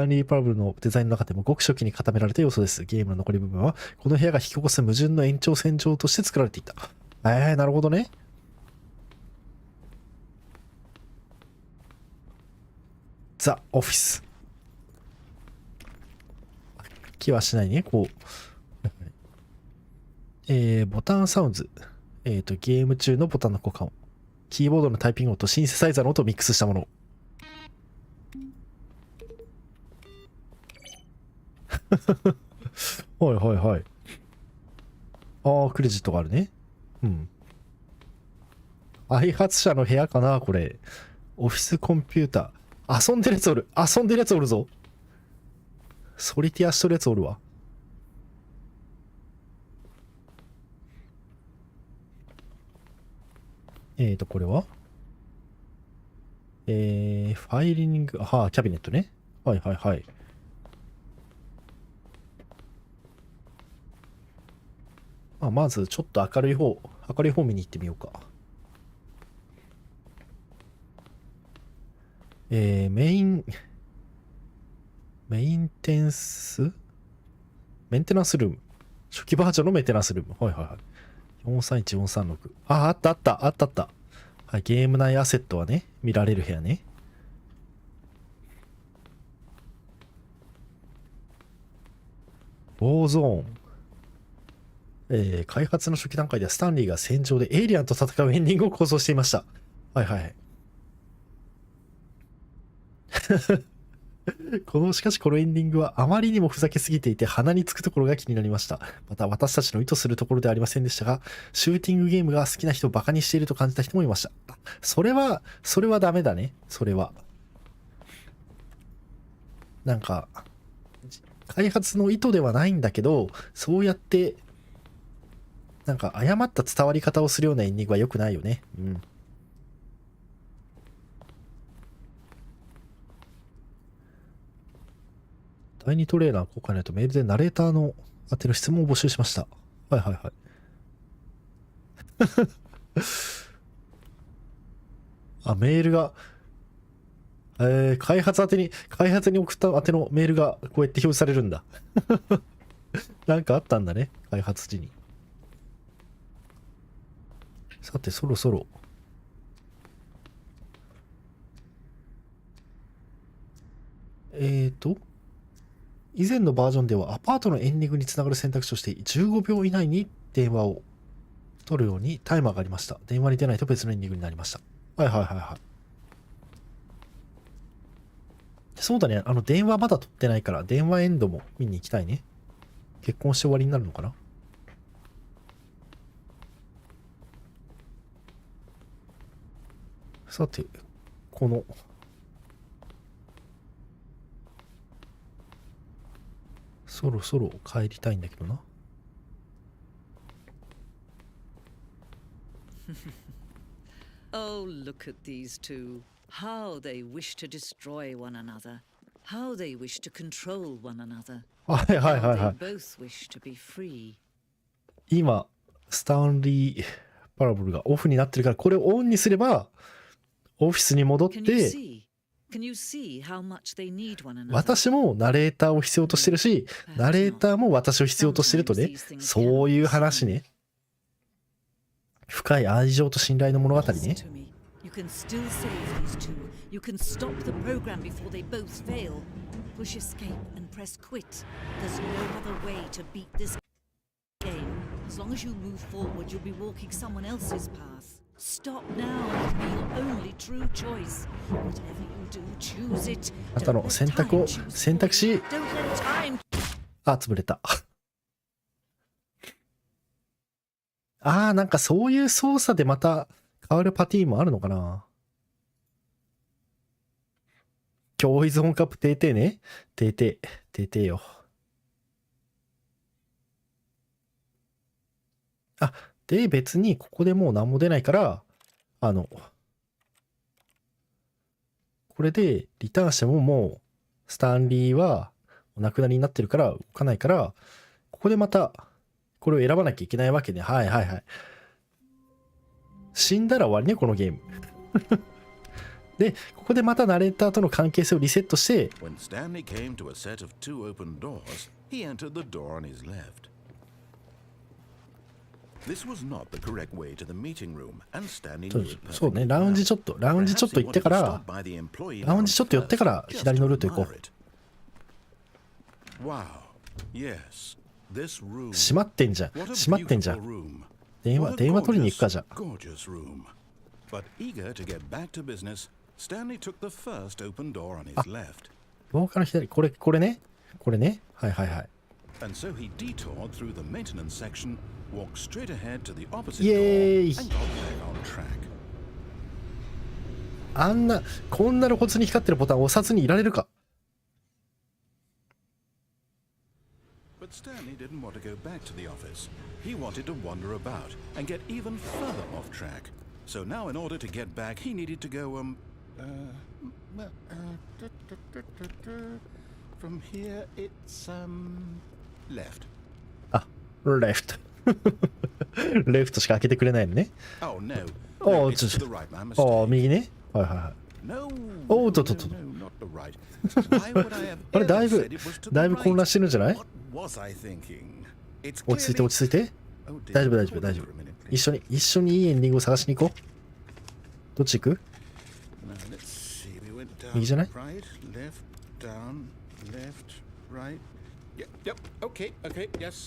リー・パラブルのデザインの中でもごく初期に固められた要素です。ゲームの残り部分は、この部屋が引き起こす矛盾の延長線上として作られていた。なるほどね。ザ・オフィス。気はしないね。こう。ボタンサウンズ。ゲーム中のボタンの交換音。キーボードのタイピング音とシンセサイザーの音をミックスしたもの。はいはいはい。ああ、クレジットがあるね。うん。開発者の部屋かなこれ。オフィスコンピューター。遊んでるやつおる。遊んでるやつおるぞ。ソリティアしとるやつおるわ。これはファイリング、キャビネットね。はいはいはい。まずちょっと明るい方見に行ってみようか。メインテナンスルーム。初期バージョンのメンテナンスルーム。はいはいはい。431436。あった。はい、ゲーム内アセットはね、見られる部屋ね。ウォーゾーン。開発の初期段階ではスタンリーが戦場でエイリアンと戦うエンディングを構想していました。はいはい。しかしこのエンディングはあまりにもふざけすぎていて鼻につくところが気になりました。また私たちの意図するところではありませんでしたが、シューティングゲームが好きな人をバカにしていると感じた人もいました。それはダメだね。それは。なんか、開発の意図ではないんだけど、そうやって、なんか誤った伝わり方をするようなエンディングは良くないよね。うん。第2トレーラー公開の後メールでナレーターの宛ての質問を募集しました。はいはいはい。メールが、開発に送った宛てのメールがこうやって表示されるんだ。なんかあったんだね、開発時に。さて、そろそろ。以前のバージョンではアパートのエンディングにつながる選択肢として15秒以内に電話を取るようにタイマーがありました。電話に出ないと別のエンディングになりました。はいはいはいはい。そうだね。電話まだ取ってないから、電話エンドも見に行きたいね。結婚して終わりになるのかな？さて、この、そろそろ帰りたいんだけどな。Oh, look at these two. How they wish to destroy one another. How they wish to control one another. はいはいはいは How they both wish to be free. い。今、スタンリー・パラボルがオフになってるから、これをオンにすれば、オフィスに戻っ Can you て、 see? Can you see how much they need one another? 私もナレーターを必要としてるし、ナレーターも私を必要としてるとね、そういう話ね。深い愛情と信頼の物語ね。 Listen to me. You can still save these two. You can stop the program before they both fail. Push escape and press quit. There's no other way to beat this game. As long as you move forward, you'll be walking someone else's path. Stop now and be your only true choice. Whatever you do, choose it. あなたの選択を選択し、 Don't let time. 潰れた。ああ、なんかそういう操作でまた変わるパティーンもあるのかな。今日イズ本カップてーてーね。てーてー、てーてーよ。あ、で、別にここでもう何も出ないから、これでリターンしてももう、スタンリーはお亡くなりになってるから動かないから、ここでまた、これを選ばなきゃいけないわけね。はいはいはい。死んだら終わりね、このゲーム。で、ここでまたナレーターとの関係性をリセットして、When Stanley came to a set of two open doors, he entered the door on his left. This was not the correct way to the meeting room, and Stanley knew it perfectly. そうね、ラウンジちょっと行ってから、ラウンジちょっと寄ってから左のルート行こう。Wow. Yes. This room. 閉まってんじゃん。閉まってんじゃん。電話取りに行くかじゃ。Gorgeous room. But eager to get back to business, Stanley took the first open door on his left. 廊下の左、これね。これね。はいはいはい。And so he detoured through the maintenance section, walked straight ahead to the opposite Yay. door, and got back on track. あんな、こんな露骨に光ってるボタンを押さずにいられるか。But Stanley didn't want to go back to the office. He wanted to wander about and get even further off track. So now, in order to get back, he needed to go, from here, it's, left. あ、レフト。レフトしか開けてくれないのね。Oh, no. お No, お、it's ちょ to っ the right, my と。お mistake. 右ね。はいはいはい。No, お no, お、ちょ no, っと。 no, not the right. Why would I have あれ、だ ever いぶ said it was to だい the ぶ混乱 right? してるんじゃない？ What was I thinking? It's 落ち着いて clearly... 落ち着いて。 Oh, dear. 大丈夫大丈夫 Hold 大 on 丈 for a 夫。 minute, please. 一緒にいいエンディングを探しに行こう。どっち行く？ Now, let's see. We went down, 右じゃない？ right, left, down, left, right. Yep. Okay. Yes.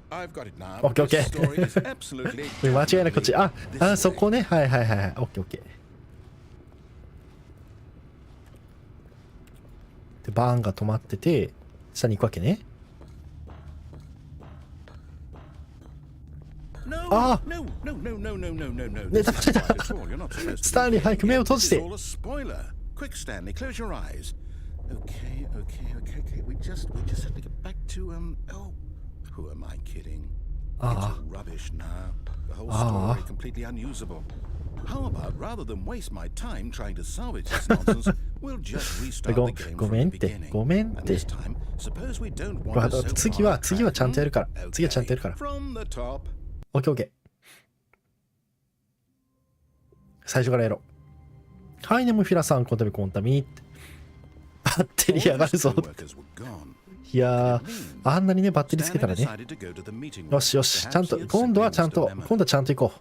I've got it now. Okay, okay. This story is absolutely 間違いなくこっち。あ、 this そこ way. ね。はいはいはいはい。オッケーオッケー。で、バーンが止まってて、下に行くわけね。 No, あ no. ね、 This 騙され isn't た。 right at all. You're not supposed to スタンリー、早く目を閉 This じ is て。 all a spoiler. Quick, Stanley, close your eyes. Okay. We just have to get back to oh, who am I kidding? It's all rubbish now. The whole story completely unusable. How about rather than waste my time trying to salvage this nonsense, we'll just restart the game ご from めん the って、 beginning. ごめんっ And て。 this time, suppose we don't wander so 次 far は off track, ちゃんとやるから。 hmm? 次はちゃんとやるから。 From the top. オッケーオッケー。最初からやろう。はい、ネムフィラさん、コンタミコンタミって。バッテリー上がるぞ。 Co-workers were gone. いやー、あんなにね、バッテリーつけたらね。 Stanley decided to go to the meeting room. よしよし、ちゃんと、 Perhaps he had 今度は something ちゃんと to them. 行こう。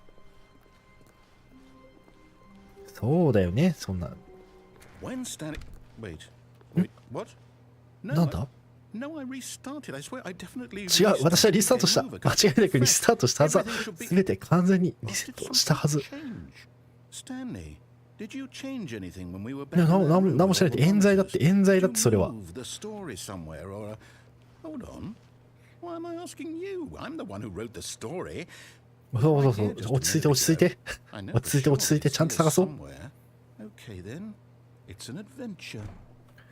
そうだよね、そんな。 When Stanley... Wait, what? なんだ？ No, I restarted. I swear I definitely 違う、私はリスタートした。間違いなくリスタートしたはずだ。すべて完全にリセットしたはず。 Stanley, did you change anything when we were いや、 back? なんもしないって、冤罪だって、冤罪だって、それは。 Move the story somewhere or hold on. Why am I asking you? I'm the one who wrote the story. そう。落ち着いて。落ち着いて、ちゃんと探そう。 Okay then. It's an adventure.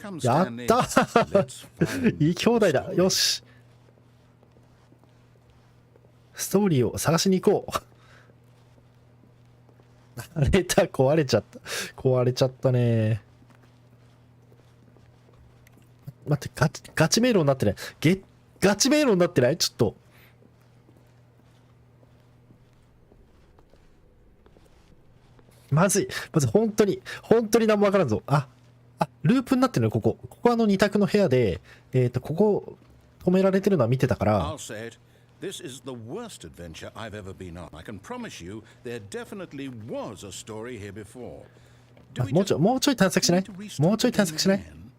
Come, やっ Stanley. た Let's find いい兄弟だ。よし。ストーリーを探しに行こう。ナレーター壊れちゃったね。待って、ガチ迷路になってない。ガチ迷路になってない？ちょっと。まずい、本当に何もわからんぞ。ループになってるのここ。ここ2択の部屋で、ここ止められてるのは見てたから。 I'll say it. This is the worst adventure I've ever been on. I can promise you there definitely was a story here before. Do we もうちょい探索しない？ need to restart もうちょい the 探 game 索しない？ again?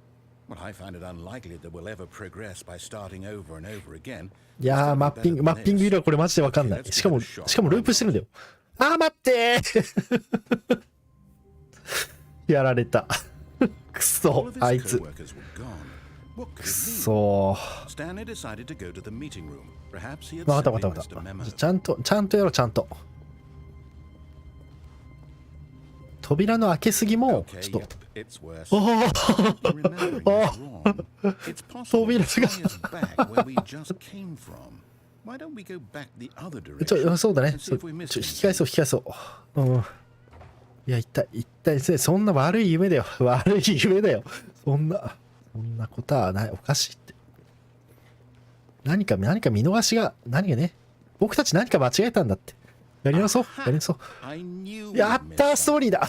Well, I find it unlikely that we'll ever progress by starting over and over again. いやー、マッピングいるわ。これマジでわかんない。しかもループしてるんだよ。待ってーやられた。くそ、あいつ。くそー。Stanley decided to go to the meeting room. Perhaps he had わかった simply わかった missed わ a かっ memo. た。ちゃんとやろう、ちゃんと。扉の開けすぎも、 Okay, ちょっ yep, と。 it's worse. おー Remembering is wrong. It's possible扉 が to tie us back where we just came from. Why don't we go back the other direction? そうだね。 and see if we 引 missed き返そう、 anything? 引き返そう。うん。いや、一体、そんな悪い夢だよ。悪い夢だよ。そんなことはない。おかしいって。何か見逃しが、何がね。僕たち何か間違えたんだって。やり直そう。I knew やっ we たー、 missed ストーリーだ。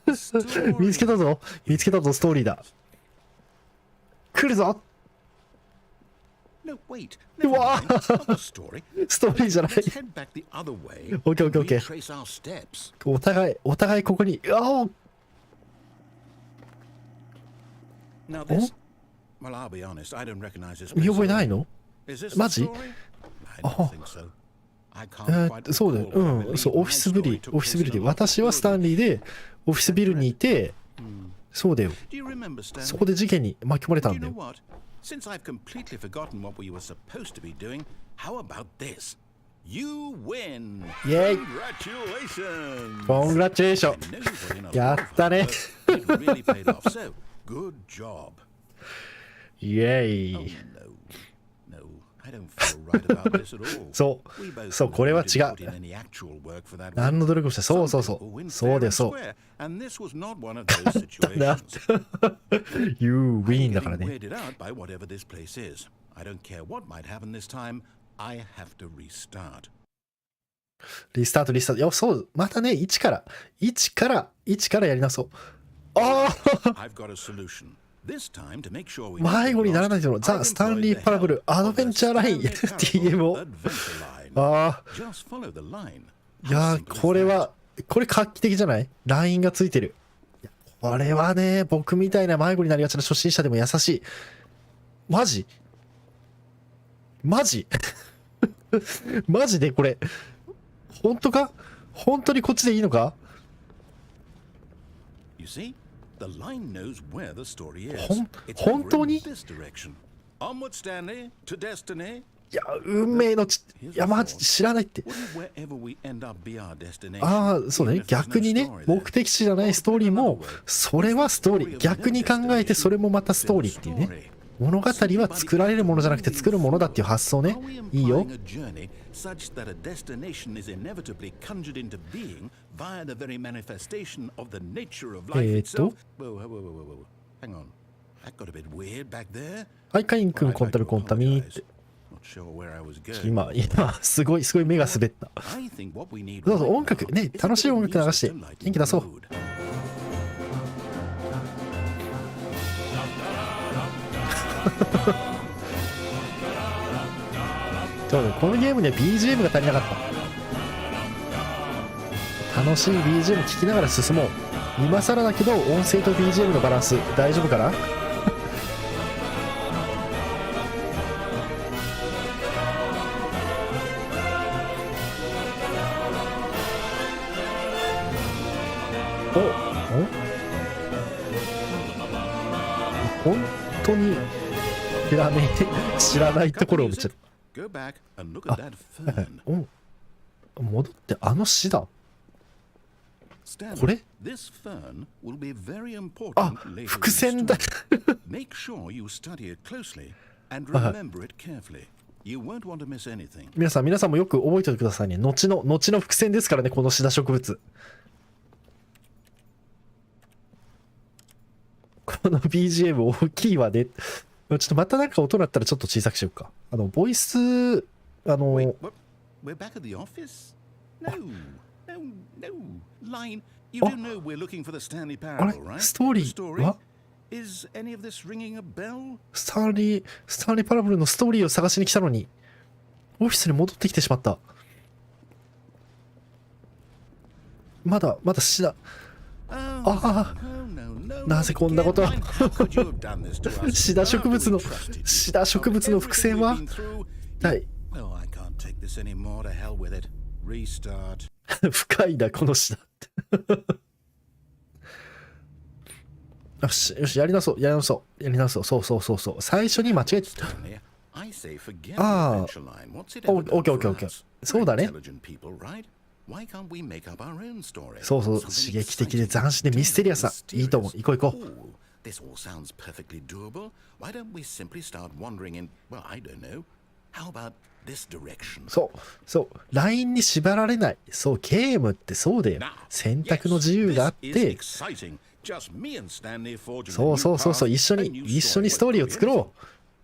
something. 見つけたぞ、ストーリーだ。来るぞ。 No, wait. う Never わ mind. Not the story. ストーリーじゃない。 Let's head back the other way. オッケーオッケーオッケー。 Retrace our steps. お互いここに。あ Now this. Well, I'll be honest. I don't recognize this. 見 place 覚え at ない all. の？ Is this the マジ？ story? I don't think so. I can't quite そうだよ。 recall, う but I ん。そう、 believe オフィスビ my ル story took オフィスビル place で。 in a 私はスタンリーで、オフィスビルにいて、そうだよ。 Do you remember, そこ Stanley? で事件に巻き込まれた Do ん you だ know よ。 what? Since I've completely forgotten what we were supposed to be doing, how about this? You win! イェイ Congratulations! コングラチュレーショ I know you put in a ン。や lot っ of たね。 hard work. It really paid off. So, good job. イェ Oh イ。 no, no, I don't feel right about this at all. そ We both う。そう、 know これは we 違 didn't う put。in any actual work for that 何 one. の努力もして、そうそう Some そ people win う。 fair そうだよ、 and そう。 square, and this was not one of those だっ situations. て。You win だから I'm ね。 getting weirded out by whatever this place is. I don't care what might happen this time. I have to restart. リスタート。いや、そう、またね、一からやりなそう。ああ I've got a solution. This time to make sure we 迷子にならないとの I've ザ・スタンリ employed ー the パラブル help アド of ベ the ンチャーライン Stanley Parable TMO。 adventure line. ああ Just follow the line. いや How ー simple こ is れ that? はこれ画期的じゃない？ラインがついてる。いやこれはね、僕みたいな迷子になりがちな初心者でも優しい。マジマジでこれ本当か？本当にこっちでいいのか？ You see, the line knows where the story is. ほん It's 本 over 当 in に？ this direction. Onward, Stanley, to destiny. いや運命のいやマジ知らないって。 Wouldn't wherever we end up be our destination? ああそうね、 Even if there's no 逆にね story there. 目的地じゃないストーリーもそれはストーリー、逆に考えてそれもまたストーリーっていうね。物語は作られるものじゃなくて作るものだっていう発想ね。いいよ。 Such that a destination is inevitably conjured into being via the very manifestation of the nature of life itself. Whoa. Hang on. That got a bit weird back there. はい、カイン君コンタルコンタミーって。 Not sure where I was going. 今すごい目が滑った。 I think what we need どうぞ right 音楽 now ね、 is a 楽しい bit of 音楽流して music to lighten 元気出そう。 the mood. そうだ、このゲームには BGM が足りなかった。楽しい BGM 聴きながら進もう。今更だけど音声と BGM のバランス大丈夫かな？本当に知らないところを見ちゃう。 Go back and look at that fern. 戻ってあの詩だ。 Stanley, これ this fern will be very important あ later in 伏 the 線だ。 story. Make sure you study it closely and remember it carefully. You won't want to miss anything. 皆さんもよく覚えておいてくださいね。後の伏線ですからね、このシダ植物。この BGM 大きいわね。ちょっとまたなんか音鳴ったらちょっと小さくしようか。ボイス、Wait, what? We're back at the office? No. Line, you do know we're looking for the Stanley あ Parable, れ right? ストーリ The ー story? は Is any of this ringing a bell? スタンリーパラブルのストーリーを探しに来たのに、オフィスに戻ってきてしまった。まだシダ。ああ。なぜこんなことはシダ植物の伏線は深いなこのシダってよし、よし、やり直そう、やり直そう、やり直そう。そうそうそうそう。最初に間違えてた。ああ、オッケーオッケーオッケー。そうだね。そうそう、刺激的で斬新でミステリアスさ。いいと思う。行こう行こう。This all sounds perfectly doable. Why don't we simply start wandering in, well, I don't know. How about this direction? そう、そう、ラインに縛られない。そう、ゲームってそうだよ。選択の自由があって、そうそうそうそう、一緒にストーリーを作ろう。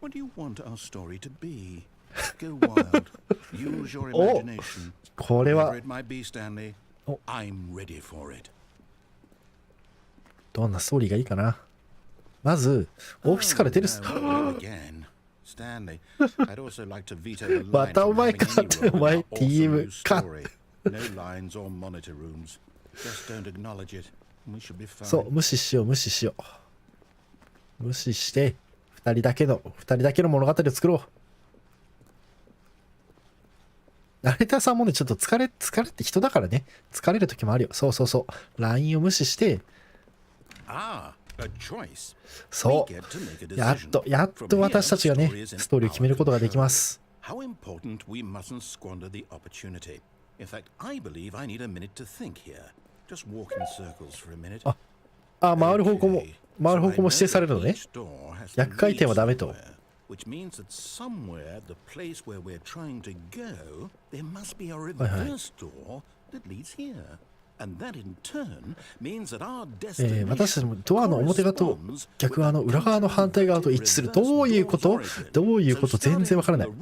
What do you want our story to be? Go wild. Use your imagination. これは Whatever it might be, Stanley. I'm ready for it. どんなストーリーがいいかな。まず、オフィスから出るまたお前かって、お前 TM か。そう、無視しよう、無視しよう。無視して、二人だけの物語を作ろう。成田さんもね、ちょっと疲れって人だからね。疲れる時もあるよ。そうそうそう。LINE を無視して、そう。やっと私たちがね、ストーリーを決めることができます。あ、回る方向も指定されるのね。逆回転はダメと。Which means that somewhere at the place where we're trying to go, there must be a reverse door that leads here. And that in turn means that our destination 私たちもドアの表側と逆側の裏側の反対側と一致する。どういうこと全然わからない。は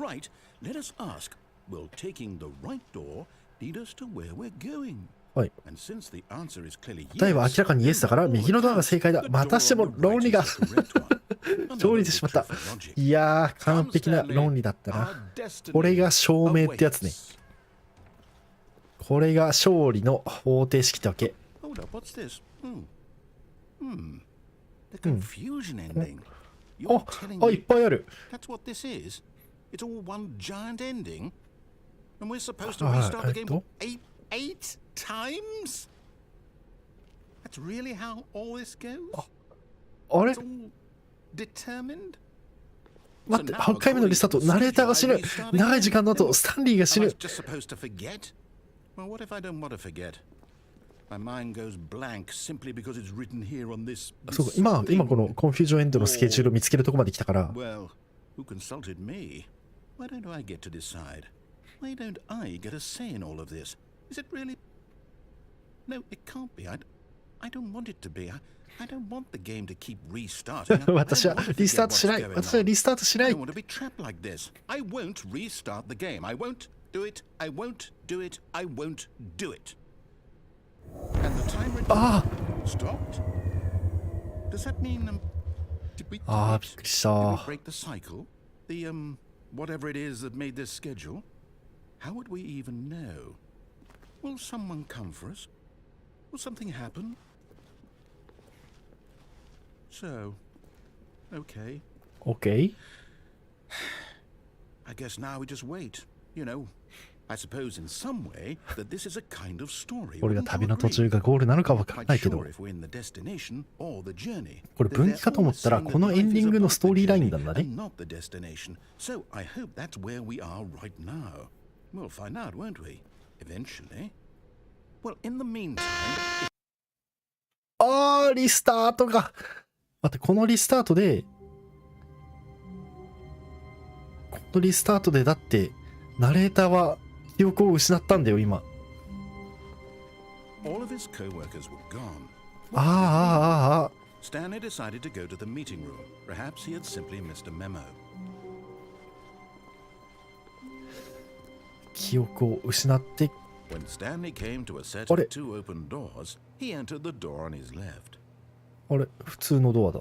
い。答えは明らかにイエスだから右のドアが正解だ。またしても論理が勝利してしまった。いやー、完璧な論理だったな。これが証明ってやつね。これが勝利の方程式ってわけ。いっぱいある。あれ待って、8回目のリスタート、ナレーターが死ぬ。長い時間の後、スタンリーが死ぬ。そうか、今このコンフュージョンエンドのスケジュールを見つけるとこまで来たから。私はリスタートしない。私はリスタートしない。ああ、びっくりした。Whatever it is that made this schedule, how would we even know? Will someone come for us? Will something happen? So, okay. Okay. I guess now we just wait. You know, I suppose in some way that this is a kind of story. これが旅の途中がゴールなのかわからないけど。これ分岐かと思ったらこのエンディングのストーリーラインなんだね。So I hope that's where we are right now. We'll find out, won't we? Eventually. Well, in the meantime. リスタートが。待って、このリスタートでだってナレーターは記憶を失ったんだよ今。Stanley decided to go to the meeting room. Perhaps he had simply missed a memo. 記憶を失って。When Stanley came to a set of two open doors, he entered the door on his left. あれ、普通のドアだ。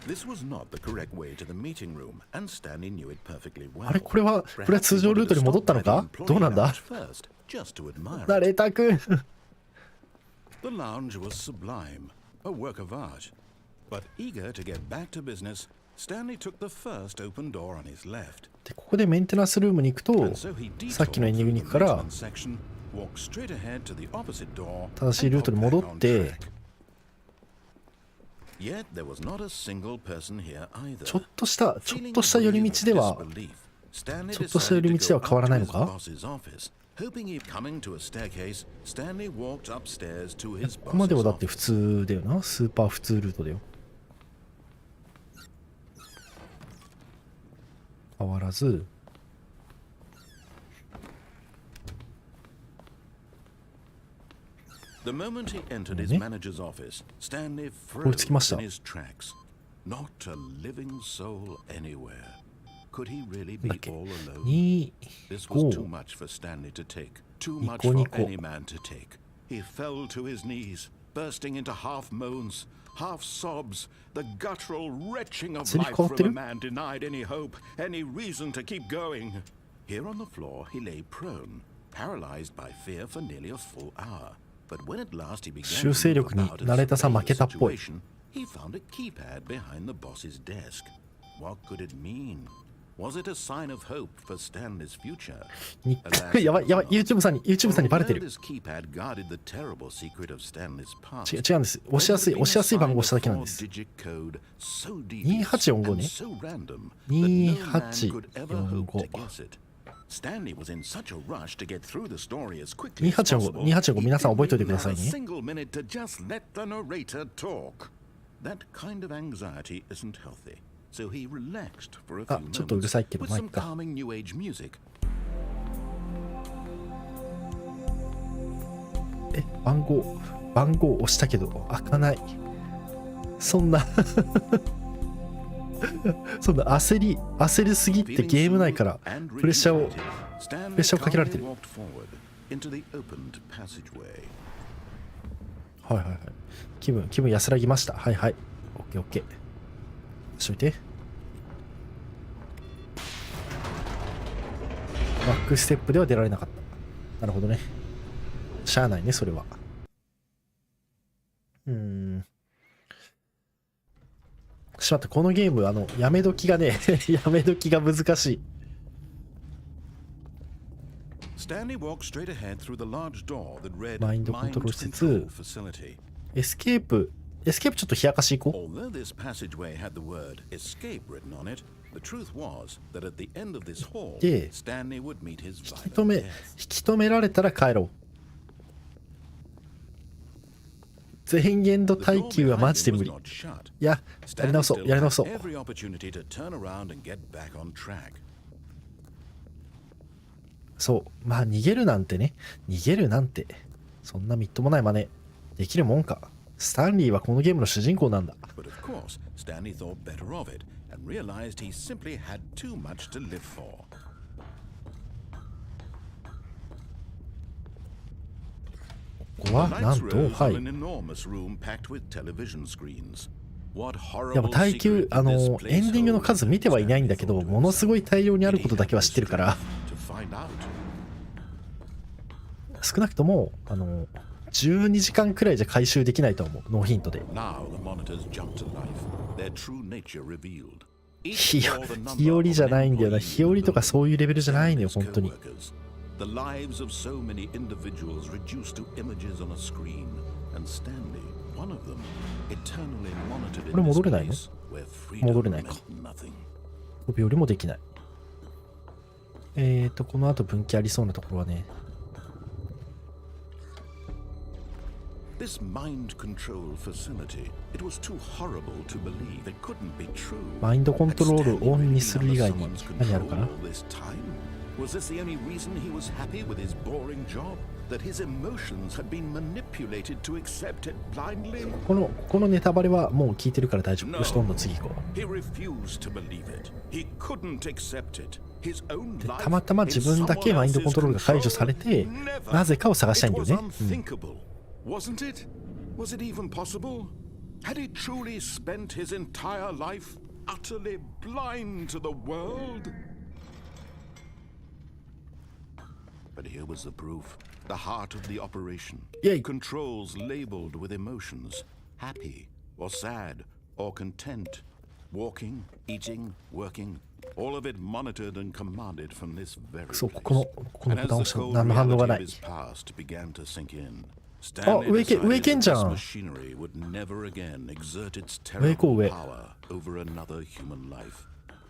This was not the correct way to the meeting room, and Stanley knew it perfectly well. あれ、これは通常ルートに戻ったのか？どうなんだ？ナレーターくん。The lounge was sublime, a work of art. But eager to get back to business, Stanley took the first open door on his left. で、ここでメンテナンスルームに行くと、さっきのエンディングに行くから、正しいルートに戻って、Yet there was not a single person here either. ちょっとした寄り道では変わらないのか？ Hoping he'd coming to a staircase, Stanley walked upstairs to his ここまでは boss's だって普 office. 通だよな。スーパー普通ルートだよ。変わらず。The moment he entered his manager's office, Stanley 追いつきまし froze た。 in his tracks. Not a living soul anywhere. Could he really be all alone? 2、 This was too 5。 much for Stanley to take. Too much Nico, for Nico. any man to take. He fell to his knees, bursting into half moans, half sobs, the guttural retching of life from a man denied any hope, any reason to keep going. Here on the floor, he lay prone, paralyzed by fear for nearly a full hour. But when at last he began to move about and survey the situation, he found a keypad behind the boss's desk. What could it mean? Was it a sign of hope for Stanley's future? やばい、YouTube さんにバレてる。This keypad guarded the terrible secret of Stanley's past. 違うんです。押しやすい番号を押しただけなんです。2845ね。2845。Stanley was in such a rush to get through the story as quickly as 2845、皆さん覚えておいてくださいね。a single minute to just let the narrator talk. That kind of anxiety isn't healthy. So he relaxed for a few moments with some calming new age music. 番号押したけど開かない。そんな焦りすぎってゲーム内からプレッシャーをかけられてる。はい。気分安らぎました。はい。オッケー。しといて。バックステップでは出られなかった。なるほどね。しゃあないね、それは。しまった、このゲーム、やめ時がね、やめ時が難しい。マインドコントロール施設。エスケープちょっと冷やかし行こう。で、引き止められたら帰ろう。全限度耐久はマジで無理。いや、やり直そう。そう、まあ逃げるなんて、そんなみっともない真似できるもんか。スタンリーはこのゲームの主人公なんだ。ここはなんと、はい。いやもう耐久、エンディングの数見てはいないんだけど、ものすごい大量にあることだけは知ってるから、少なくとも12時間くらいじゃ回収できないと思う、ノーヒントで。日和じゃないんだよな。日和とかそういうレベルじゃないのよ、本当に。The lives of so many individuals reduced to images on a screen, and Stanley, one of them, eternally monitored in this place where freedom meant nothing. 5秒よりもできない。この後分岐ありそうなところはね。This mind control facility, it was too horrible to believe it couldn't be true. マインドコントロールをオンにする以外に何あるかな？Was this the only reason he was happy with his boring job? That his emotions had been manipulated to accept it blindly? このネタバレはもう聞いてるから大丈夫。よし、どんどん次行こう。He refused to believe it. He couldn't accept it. His own life たまたま自分だけマインドコントロールが解除されて、なぜかを探したいんだよね。Wasn't it? Was it even possible? Had he truly spent his entire life utterly blind to the world? But here was the proof. The heart of the operation. Controls labeled with emotions. Happy or sad or content. Walking, eating, working. All of it monitored and commanded from this very place. And as the cold reality of his past began to sink in, Stanley 上行 decided けんじゃ that ん。 this machinery would never again exert its 上行こう terrible 上。 power over another human life.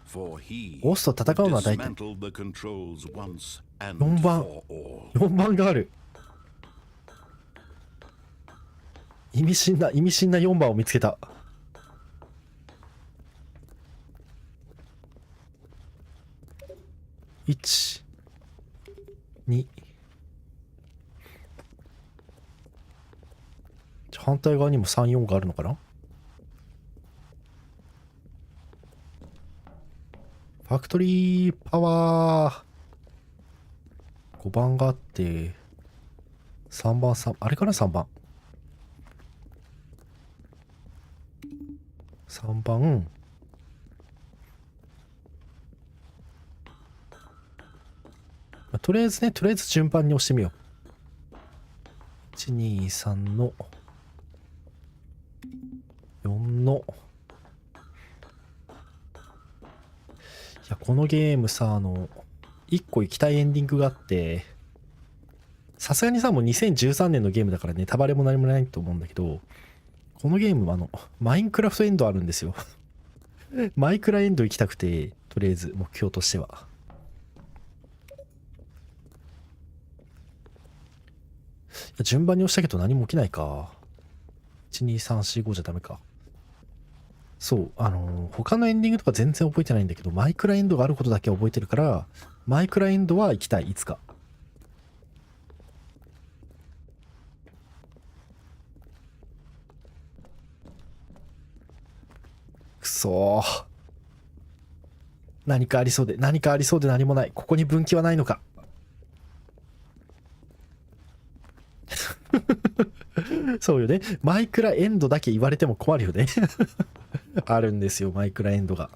For he ボスと戦うのは大体 dismantled the controls once and 4番 for all. 4番がある。意味深な4番を見つけた。1、2。反対側にも3、4があるのかな。ファクトリーパワー。5番があって、3番、あれかな、3番。3番。とりあえず順番に押してみよう。1、2、3の4の。いや、このゲームさ、1個行きたいエンディングがあって、さすがにさ、もう2013年のゲームだからネタバレも何もないと思うんだけど、このゲームはマインクラフトエンドあるんですよ。マイクラエンド行きたくて、とりあえず目標としては。順番に押したけど何も起きないか。1、2、3、4、5じゃダメか。そう、他のエンディングとか全然覚えてないんだけど、マイクラエンドがあることだけ覚えてるから、マイクラエンドは行きたい、いつか。くそー。何かありそうで何もない。ここに分岐はないのか。そうよね。マイクラエンドだけ言われても困るよね。あるんですよ、マイクラエンドが。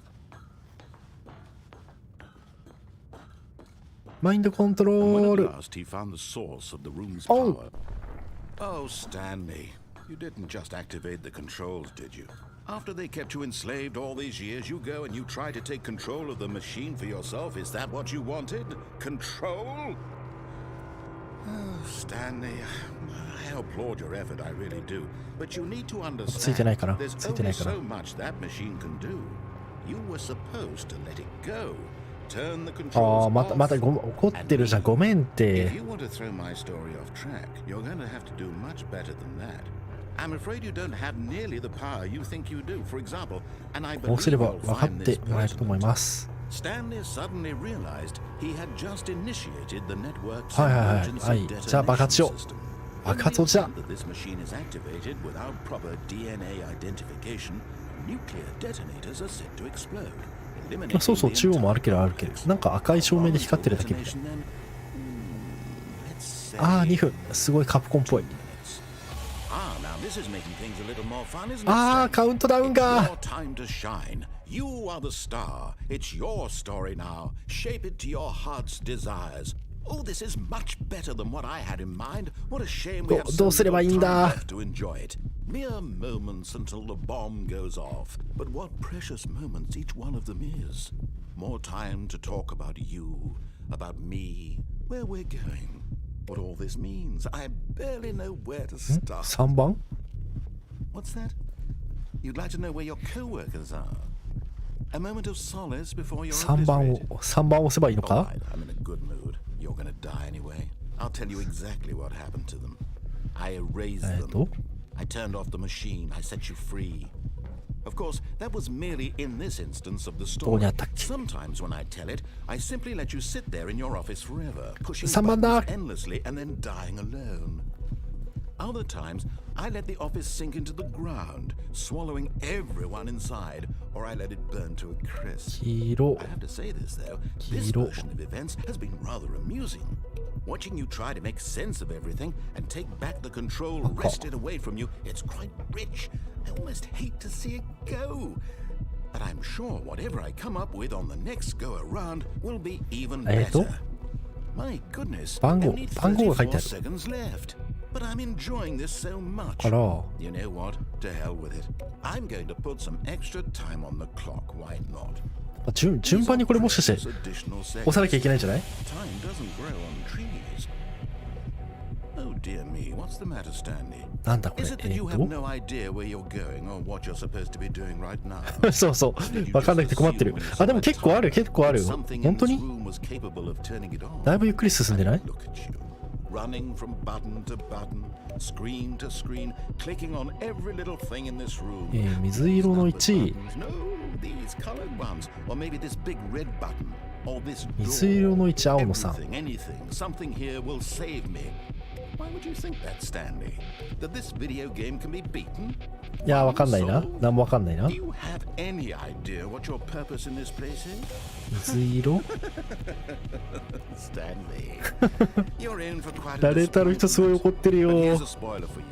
マインドコントロー When ル。 at last he found the source of the room's Oh. power. Oh, Stanley, you didn't just activate the controls, did you? After they kept you enslaved all these years, you go and you try to take control of the machine for yourself. Is that what you wanted? Control? Oh, Stanley, I applaud your effort, I really do. But you need to ついてない understand, かな there's ついてな only いかな so much that machine can do. You were supposed to let it go. Turn the ああ、 controls また off. 怒ってるじゃん。ごめんっ If て。 you want to throw my story off track, you're going to have to do much better than that. I'm afraid you don't have nearly the power you think you do. For example, and I こう believe すれば you'll 分かっ find て this もらえると思い pertinent. ます。 Stanley suddenly realized he had just initiated the network's はいはいはい。 emergency はい。じゃあ爆発しよ detonation う。 system. 爆発落ちだ。 In the event that this machine is activated without proper DNA identification, nuclear detonators are set to explode. あ、そうそう、中央もあるけど。なんか赤い照明で光ってるだけみたい。ああ、2分。すごいカプコンっぽい。ああ、カウントダウンが。 You are the star. It's your story now. Shape it to your heart's desires. Oh, this is much better than what I had in mind. What a shame we have ど so うすればいいん little だ。 time left to enjoy it. Mere moments until the bomb goes off. But what precious moments each one of them is. More time to talk about you, about me, where we're going, what all this means. I barely know where to start. 3番 What's that? You'd like to know where your co-workers are? A moment of solace before you're 3番を obliterated. 3番を押せばいいの All か。 right, I'm in a good mood. You're gonna die anyway. I'll tell you exactly what happened to them. I erased them. I turned off the machine. I set you free. Of course, that was merely in this instance of the どこに story. あったっけ。 Sometimes when I tell it, I simply let you sit there in your office forever, pushing 3番だ。 buttons endlessly and then dying alone. Other times, I let the office sink into the ground, swallowing everyone inside, or I let it burn to a crisp. 黄色 I have to say this though, this Kiro. version of events has been rather amusing. Watching you try to make sense of everything and take back the control wrested away from you, it's quite rich. I almost hate to see it go. But I'm sure whatever I come up with on the next go around will be even better. My goodness, 番号 only 番号が書いてあ 34 る。 seconds left. But I'm enjoying this so much. から You know what? To hell with it. I'm going to put some extra time on the clock. Why not? 順番にこれもしかして押さなきゃいけないんじゃない。 Time doesn't grow on trees. Oh dear me, what's the matter, Stanley? なんだこれ。 Is it that you have no idea where you're going or what you're supposed to be doing right now? そうそう。わかんなくて困ってる。あ、でも結構ある、結構あるよ。本当にだいぶゆっくり進んでない？ Running from button to button, screen to screen, clicking on every little thing in this room. 水色の1。No, these colored ones, or maybe this big red button, or this door. 水色の1、青の3。 Anything, something here will save me. Why would you think that, Stanley? That this video game can be beaten? いや、わかんないな。なんもわかんないな。 Do you have any idea what your purpose in this place is? 水色Stanley, you're in for quite a ナレーターの人すごい怒ってる But よ。 here's a spoiler for you.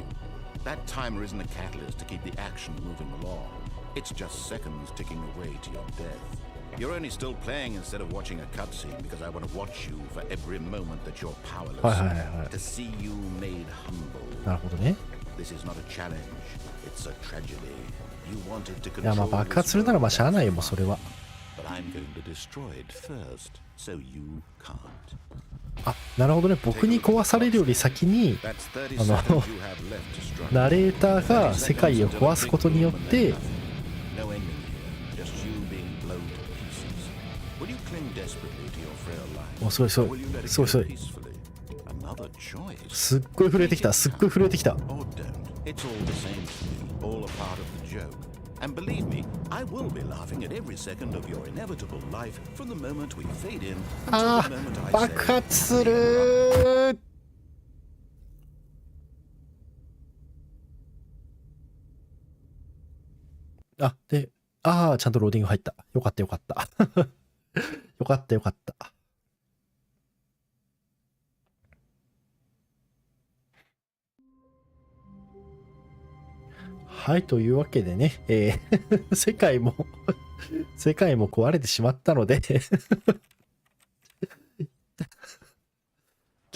That timer isn't a catalyst to keep the action moving along. It's just seconds ticking away to your death. You're only still playing instead of watching a cutscene because I want to watch you for every moment that you're powerless. はいはいはい。 To see you made humble. なるほどね。 This is not a challenge. It's a tragedy. You wanted to いや、まあ control 爆発するならまあしゃあないよ、もうそれは。 but I'm going to destroy it first, so you can't. あ、なるほどね。僕に壊されるより先に、 That's 30 あの seconds you have left to struggle. ナレーターが世界を壊すことによって、 No ending here, just you being blown to pieces. Will you cling desperately to your frail life? お、すごいす Or ご will い。 you let it すごい go すごい。 peacefully? Another choice. すっごい震えてきた。すっごい震えてきた。 Or don't. It's all the same to me, all a part of the joke. And believe me, I will be laughing at every second of your inevitable life from the moment we fade in until あ the moment ー、 I 爆 say 発するー。あ、で、ああ、ちゃんとローディング入った。よかったよかった。よかったよかった。はい、というわけでね、世界も壊れてしまったので今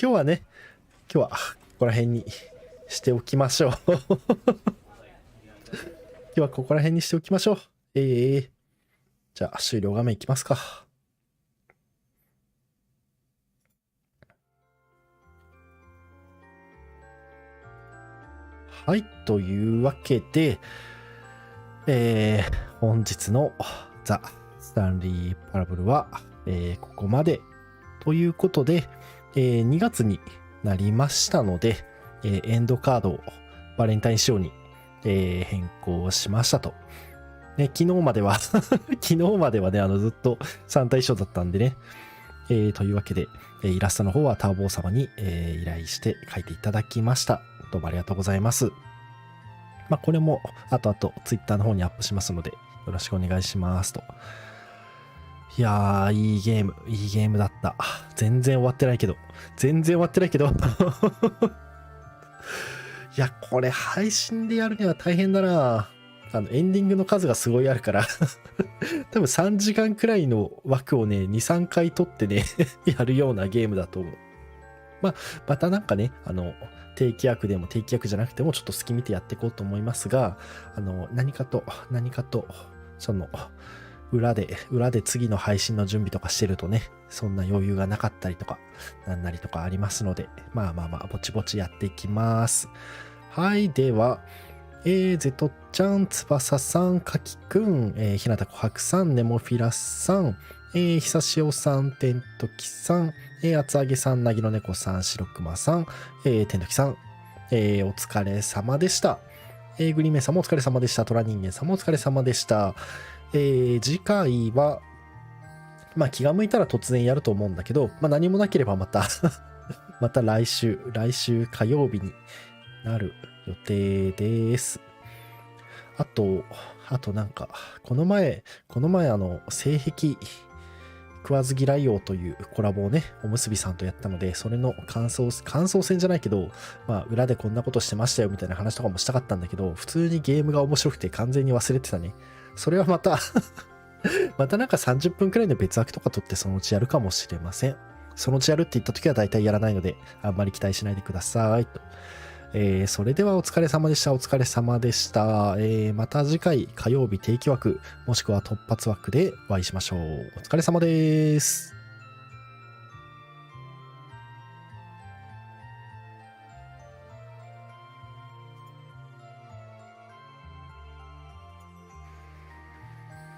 日はここら辺にしておきましょう今日はここら辺にしておきましょう。じゃあ終了画面いきますか。はい、というわけで、本日のザ・スタンリー・パラブルは、ここまでということで、2月になりましたので、エンドカードをバレンタイン仕様に、変更しましたと。ね、昨日まではね、ずっと3体衣装だったんでね、というわけで、イラストの方はターボー様に、依頼して描いていただきました。どうもありがとうございます。まあ、これも後々ツイッターの方にアップしますので、よろしくお願いしますと。いやー、いいゲームだった。全然終わってないけど。いや、これ配信でやるには大変だな。エンディングの数がすごいあるから多分3時間くらいの枠をね、2、3回取ってねやるようなゲームだと思う。またなんかね、定期役でも定期役じゃなくてもちょっと隙見てやっていこうと思いますが、何かと、その、裏で次の配信の準備とかしてるとね、そんな余裕がなかったりとか、なんなりとかありますので、まあ、ぼちぼちやっていきます。はい、では、ゼトちゃん、翼さん、かきくん、ひなたこはくさん、ネモフィラスさん、ひさしおさん、てんときさん、厚揚げさん、なぎのねこさん、しろくまさん、てんときさん、お疲れ様でした。グリーンメイさんもお疲れ様でした。トラ人間さんもお疲れ様でした。次回は、まあ気が向いたら突然やると思うんだけど、まあ何もなければまた来週火曜日になる予定です。あとなんか、この前性癖食わず嫌い王というコラボをね、おむすびさんとやったので、それの感想戦じゃないけど、まあ裏でこんなことしてましたよみたいな話とかもしたかったんだけど、普通にゲームが面白くて完全に忘れてたね。それはまたなんか30分くらいの別枠とか撮ってそのうちやるかもしれません。そのうちやるって言った時は大体やらないので、あんまり期待しないでくださいと。それではお疲れ様でした。また次回火曜日定期枠、もしくは突発枠でお会いしましょう。お疲れ様です。